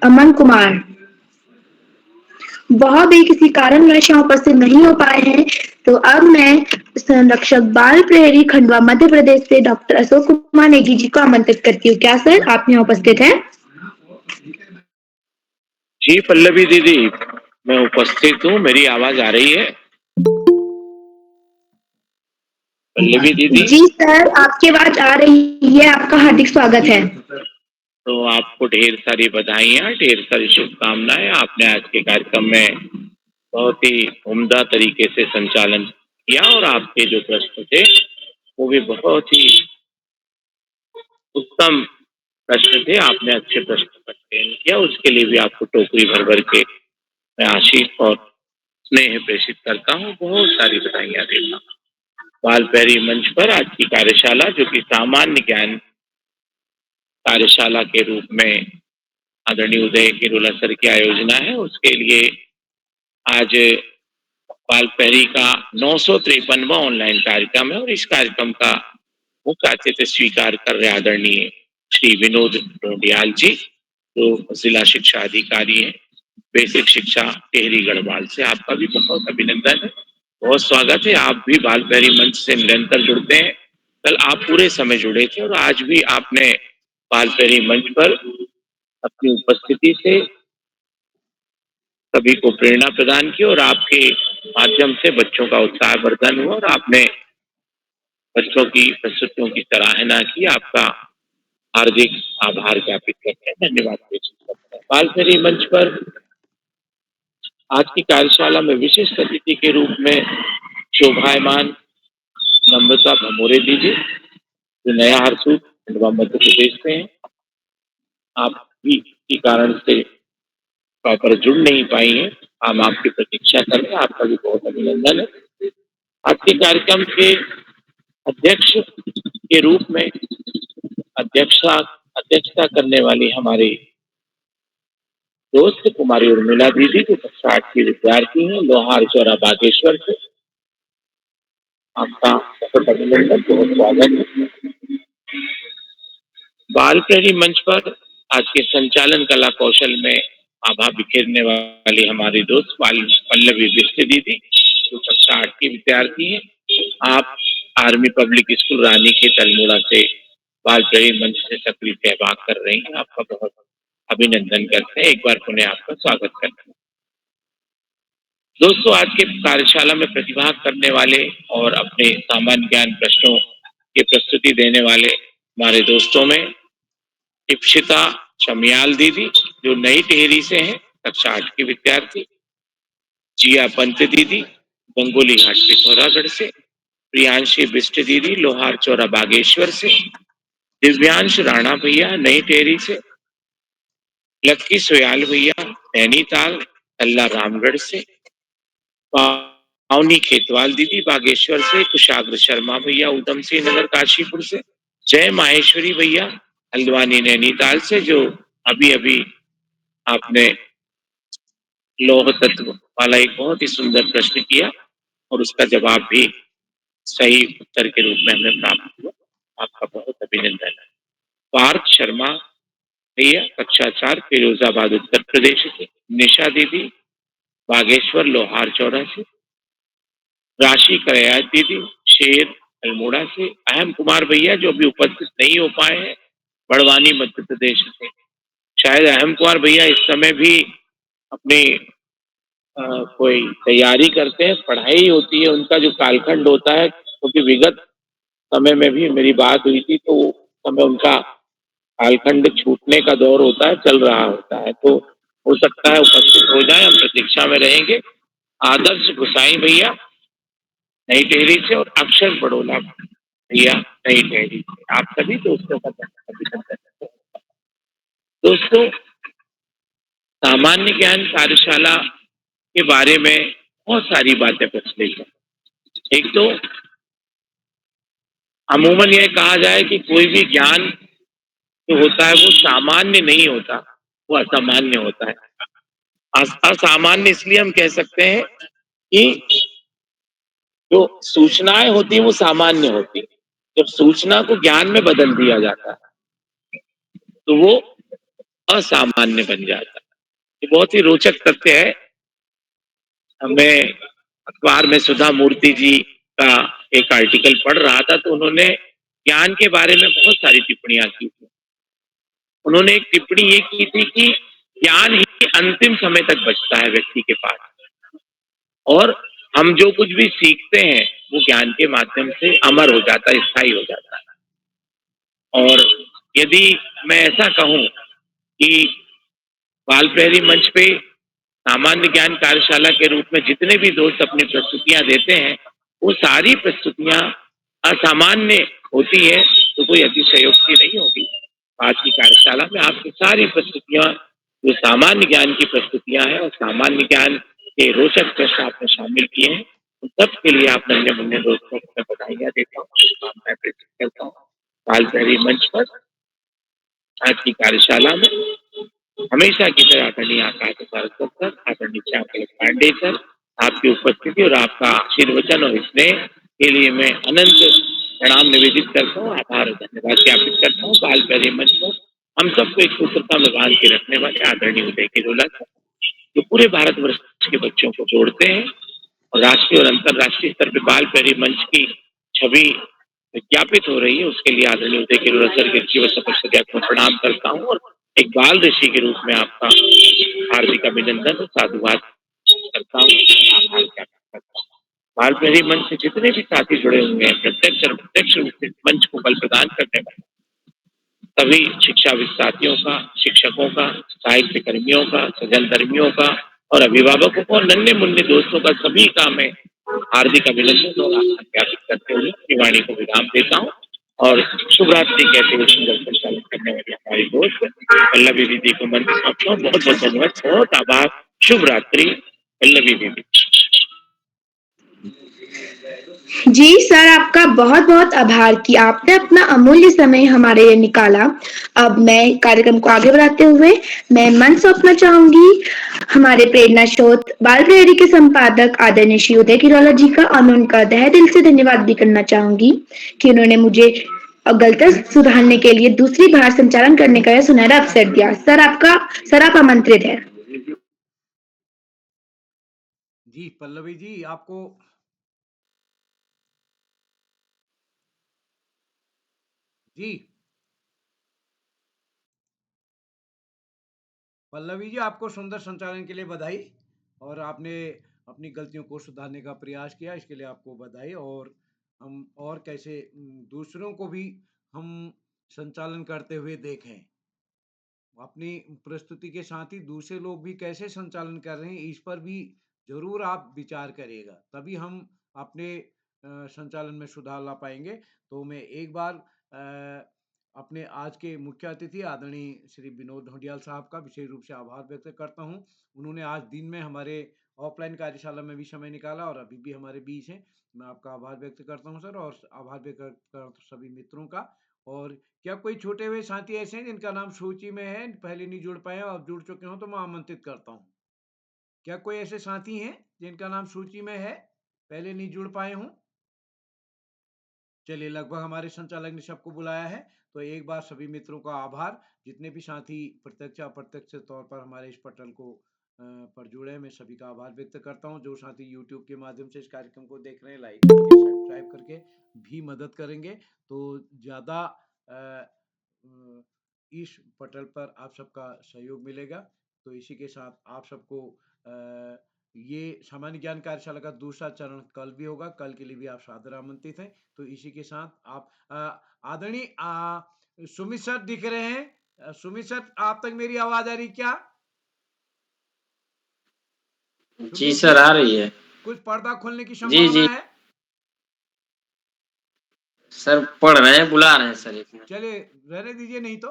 अमन कुमार। वह भी किसी कारणवश यहाँ उपस्थित नहीं हो पाए हैं, तो अब मैं संरक्षक बाल प्रहरी खंडवा मध्य प्रदेश से डॉक्टर अशोक कुमार नेगी जी को आमंत्रित करती हूँ। क्या सर आप यहाँ उपस्थित हैं? जी पल्लवी दीदी, मैं उपस्थित हूँ। मेरी आवाज आ रही है पल्लवी दीदी? जी सर, आपकी आवाज आ रही है। आपका हार्दिक स्वागत है। तो आपको ढेर सारी बधाइयाँ, ढेर सारी शुभकामनाएं। आपने आज के कार्यक्रम में बहुत ही उम्दा तरीके से संचालन किया और आपके जो प्रश्न थे वो भी बहुत ही उत्तम प्रश्न थे। आपने अच्छे प्रश्न का चयन किया, उसके लिए भी आपको टोकरी भर भर के मैं आशीष और स्नेह प्रेषित करता हूँ। बहुत सारी बधाइयाँ देता हूँ। बाल प्रहरी मंच पर आज की कार्यशाला, जो कि सामान्य ज्ञान कार्यशाला के रूप में आदरणीय उदय किरोला सर की आयोजना है, उसके लिए आज बाल प्रहरी का 953वां ऑनलाइन कार्यक्रम है और इस कार्यक्रम का मुख्य अतिथि स्वीकार कर रहे आदरणीय श्री विनोद ढोंडियाल जी, जो जिला शिक्षा अधिकारी हैं, बेसिक शिक्षा टेहरी गढ़वाल से। आपका भी बहुत अभिनंदन है, बहुत स्वागत है। आप भी बाल प्रहरी मंच से निरंतर जुड़ते हैं। कल आप पूरे समय जुड़े थे और आज भी आपने बाल प्रहरी मंच पर अपनी उपस्थिति से सभी को प्रेरणा प्रदान की और आपके माध्यम से बच्चों का उत्साह वर्धन हुआ और आपने बच्चों की प्रस्तुतियों की सराहना की। आपका हार्दिक आभार ज्ञापित करते हैं, धन्यवाद प्रेषित करते हैं। बाल प्रहरी मंच पर आज की कार्यशाला में विशिष्ट अतिथि के रूप में शोभायमान नम्रता भमोरे दीदी, जो नया हरसूद खंडवा मध्य प्रदेश से हैं। आप भी किसी कारण से प्रॉपर जुड़ नहीं पाई हैं, हम आपकी प्रतीक्षा कर रहे हैं। आपका भी बहुत अभिनंदन है। आज के कार्यक्रम के अध्यक्ष के रूप में अध्यक्षता करने वाली हमारी दोस्त कुमारी उर्मिला दीदी, जो कक्षा 8 की विद्यार्थी हैं, लोहार चौरा बागेश्वर से। आपका बहुत अभिनंदन, बहुत स्वागत है। बाल प्रहरी मंच पर आज के संचालन कला कौशल में आभा बिखेरने वाली हमारी दोस्त पल्लवी बिष्ट दीदी, जो कक्षा 8 की विद्यार्थी हैं। आप army public school Ranikhet Almora से बाल प्रहरी मंच से सक्रिय सहभाग कर रही हैं। आपका बहुत अभिनंदन करते हैं, एक बार पुनः आपका स्वागत करते हैं। दोस्तों, आज के कार्यशाला में प्रतिभाग करने वाले और अपने सामान्य ज्ञान प्रश्नों की प्रस्तुति देने वाले हमारे दोस्तों में इप्सिता चमियाल दीदी, जो नई टेहरी से हैं, कक्षा 8 की विद्यार्थी। जिया पंत दीदी, गंगोली घाट पिथौरागढ़ से। प्रियांशी बिष्ट दीदी, लोहार चौरा बागेश्वर से। दिव्यांश राणा भैया, नई टेहरी से। लक्की सोयाल भैया, नैनीताल तल्ला रामगढ़ से। पावनी खेतवाल दीदी, बागेश्वर से। कुशाग्र शर्मा भैया, उधम सिंह नगर काशीपुर से। जय माहेश्वरी भैया, हल्द्वानी नैनीताल से, जो अभी अभी आपने लौह तत्व वाला एक बहुत ही सुंदर प्रश्न किया और उसका जवाब भी सही उत्तर के रूप में हमें प्राप्त हुआ। आपका बहुत अभिनंदन है। पार्थ शर्मा भैया, कक्षा 4 फिरोजाबाद उत्तर प्रदेश से। निशा दीदी, बागेश्वर लोहार चौरा से। राशि करयात दीदी, शेर अल्मोड़ा से। अहम कुमार भैया, जो अभी उपस्थित नहीं हो पाए हैं, बड़वानी मध्य प्रदेश से। शायद अहम कुमार भैया इस समय भी अपनी कोई तैयारी करते हैं, पढ़ाई होती है उनका, जो कालखंड होता है, क्योंकि विगत समय में भी मेरी बात हुई थी, तो समय उनका कालखंड छूटने का दौर होता है, चल रहा होता है, तो हो सकता है उपस्थित हो जाए, हम प्रतीक्षा में रहेंगे। आदर्श गुसाई भैया, नई टेहरी से। और अक्षर बड़ोला भैया, नई टेहरी से। आप सभी दोस्तों का अभिनंदन। दोस्तों, सामान्य ज्ञान कार्यशाला के बारे में बहुत सारी बातें प्रचलित हैं। एक तो अमूमन यह कहा जाए कि कोई भी ज्ञान जो होता है वो सामान्य नहीं होता, वो असामान्य होता है। असामान्य इसलिए हम कह सकते हैं कि जो सूचनाएं होती है वो सामान्य होती है। जब सूचना को ज्ञान में बदल दिया जाता है तो वो असामान्य बन जाता है। ये बहुत ही रोचक तथ्य है। मैं अखबार में सुधा मूर्ति जी का एक आर्टिकल पढ़ रहा था, तो उन्होंने ज्ञान के बारे में बहुत सारी टिप्पणियां की थी। उन्होंने एक टिप्पणी ये की थी कि ज्ञान ही अंतिम समय तक बचता है व्यक्ति के पास, और हम जो कुछ भी सीखते हैं वो ज्ञान के माध्यम से अमर हो जाता है, स्थायी हो जाता है। और यदि मैं ऐसा कहूं कि बाल प्रहरी मंच पे सामान्य ज्ञान कार्यशाला के रूप में जितने भी दोस्त अपनी प्रस्तुतियां देते हैं, वो सारी प्रस्तुतियां असामान्य होती है, तो कोई अतिशयोक्ति नहीं होगी। आज की कार्यशाला में आपकी सारी प्रस्तुतियां जो सामान्य ज्ञान की प्रस्तुतियां हैं और सामान्य ज्ञान के रोचक प्रश्न आपने शामिल किए हैं, उन सब के लिए आप नन्हे मुन्ने दोस्तों को मैं बधाइयां देता हूँ, शुभकामनाएं प्रेषित करता हूँ। बाल प्रहरी मंच पर आज की कार्यशाला में हमेशा की तरह आदरणीय आकाश सारस्वत सर, आदरणीय श्यामल पांडे सर, आपकी उपस्थिति और आपका आशीर्वचन और स्नेह के लिए मैं अनंत प्रणाम निवेदित करता हूँ, आभार और धन्यवाद ज्ञापित करता हूँ। बाल प्रहरी मंच को हम सबको एक सूत्रता में बांध के रखने वाले आदरणीय उदय किरोला सर, जो पूरे भारतवर्ष के बच्चों को जोड़ते हैं और राष्ट्रीय और अंतर्राष्ट्रीय स्तर पर बाल प्रहरी मंच की छवि विज्ञापित हो रही है, उसके लिए आदरणीय उदय किरोला सर के जीवन सपरिषद को प्रणाम करता हूँ और एक बाल ऋषि के रूप में आपका हार्दिक अभिनंदन और साधुवाद करता हूँ, आभार ज्ञापित करता हूँ। बाल प्रहरी मंच से जितने भी साथी जुड़े हुए हैं, प्रत्यक्ष और अप्रत्यक्ष रूप से मंच को बल प्रदान करने वाले सभी शिक्षाविद साथियों का, शिक्षकों का, साहित्य कर्मियों का, सजन कर्मियों का और अभिभावकों को, नन्हे मुन्ने दोस्तों का, सभी का मैं हार्दिक अभिनंदन और आभार ज्ञापित करते हुए अपनी वाणी को विराम देता हूँ और शुभ रात्रि कहते हुए सुंदर संचालन करने वाली हमारी दोस्त पल्लवी दीदी को मंच समाप्त बहुत बहुत धन्यवाद, बहुत आभार, शुभ रात्रि पल्लवी दीदी। जी सर, आपका बहुत बहुत आभार कि आपने अपना अमूल्य समय हमारे लिए निकाला। अब मैं कार्यक्रम को आगे बढ़ाते हुए मैं मंच सौंपना चाहूंगी हमारे प्रेरणा स्रोत बाल प्रहरी के संपादक आदरणीय श्री उदय किरोला जी का, और मैं उनका तहे दिल से धन्यवाद भी करना चाहूंगी कि उन्होंने मुझे गलती सुधारने के लिए दूसरी बार संचालन करने का यह सुनहरा अवसर दिया। सर आप आमंत्रित है। जी पल्लवी जी, आपको जी पल्लवी जी, आपको सुंदर संचालन के लिए बधाई, और आपने अपनी गलतियों को सुधारने का प्रयास किया, इसके लिए आपको बधाई। और हम और कैसे दूसरों को भी हम संचालन करते हुए देखें, अपनी प्रस्तुति के साथ ही दूसरे लोग भी कैसे संचालन कर रहे हैं, इस पर भी जरूर आप विचार करिएगा, तभी हम अपने संचालन में सुधार ला पाएंगे। तो मैं एक बार अपने आज के मुख्य अतिथि आदरणीय श्री विनोद ढोंडियाल साहब का विशेष रूप से आभार व्यक्त करता हूं। उन्होंने आज दिन में हमारे ऑफलाइन कार्यशाला में भी समय निकाला और अभी भी हमारे बीच हैं। मैं आपका आभार व्यक्त करता हूं सर, और आभार व्यक्त करता हूं सभी मित्रों का। और क्या कोई छोटे हुए साथी ऐसे हैं जिनका नाम सूची में है, पहले नहीं जुड़ पाए और जुड़ चुके हो, तो मैं आमंत्रित करता हूँ। क्या कोई ऐसे साथी हैं जिनका नाम सूची में है, पहले नहीं जुड़ पाए हों? चलिए, लगभग हमारे संचालक ने सबको बुलाया है, तो एक बार सभी मित्रों का आभार। जितने भी साथी प्रत्यक्ष अप्रत्यक्ष तौर पर हमारे इस पटल को पर जुड़े हैं, मैं सभी का आभार व्यक्त करता हूं। जो साथी यूट्यूब के माध्यम से इस कार्यक्रम को देख रहे हैं, लाइक करके सब्सक्राइब करके भी मदद करेंगे तो ज़्यादा इस पटल पर आप सबका सहयोग मिलेगा। तो इसी के साथ आप सबको ये सामान्य ज्ञान कार्यशाला का दूसरा चरण कल भी होगा, कल के लिए भी आप सादर आमंत्रित हैं। तो इसी के साथ आप आदरणीय सुमित सर दिख रहे हैं। सुमित सर, आप तक मेरी आवाज आ रही क्या? जी सर, आ रही है। कुछ पर्दा खोलने की संभावना है? सर पढ़ रहे हैं, बुला रहे हैं सर। चलिए रहने दीजिए, नहीं तो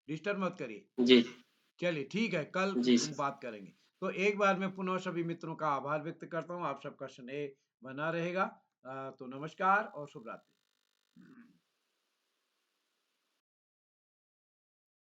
डिस्टर्ब मत करिए जी। चलिए ठीक है, कल हम बात करेंगे। तो एक बार मैं पुनः सभी मित्रों का आभार व्यक्त करता हूँ। आप सबका स्नेह बना रहेगा। तो नमस्कार और शुभ रात्रि।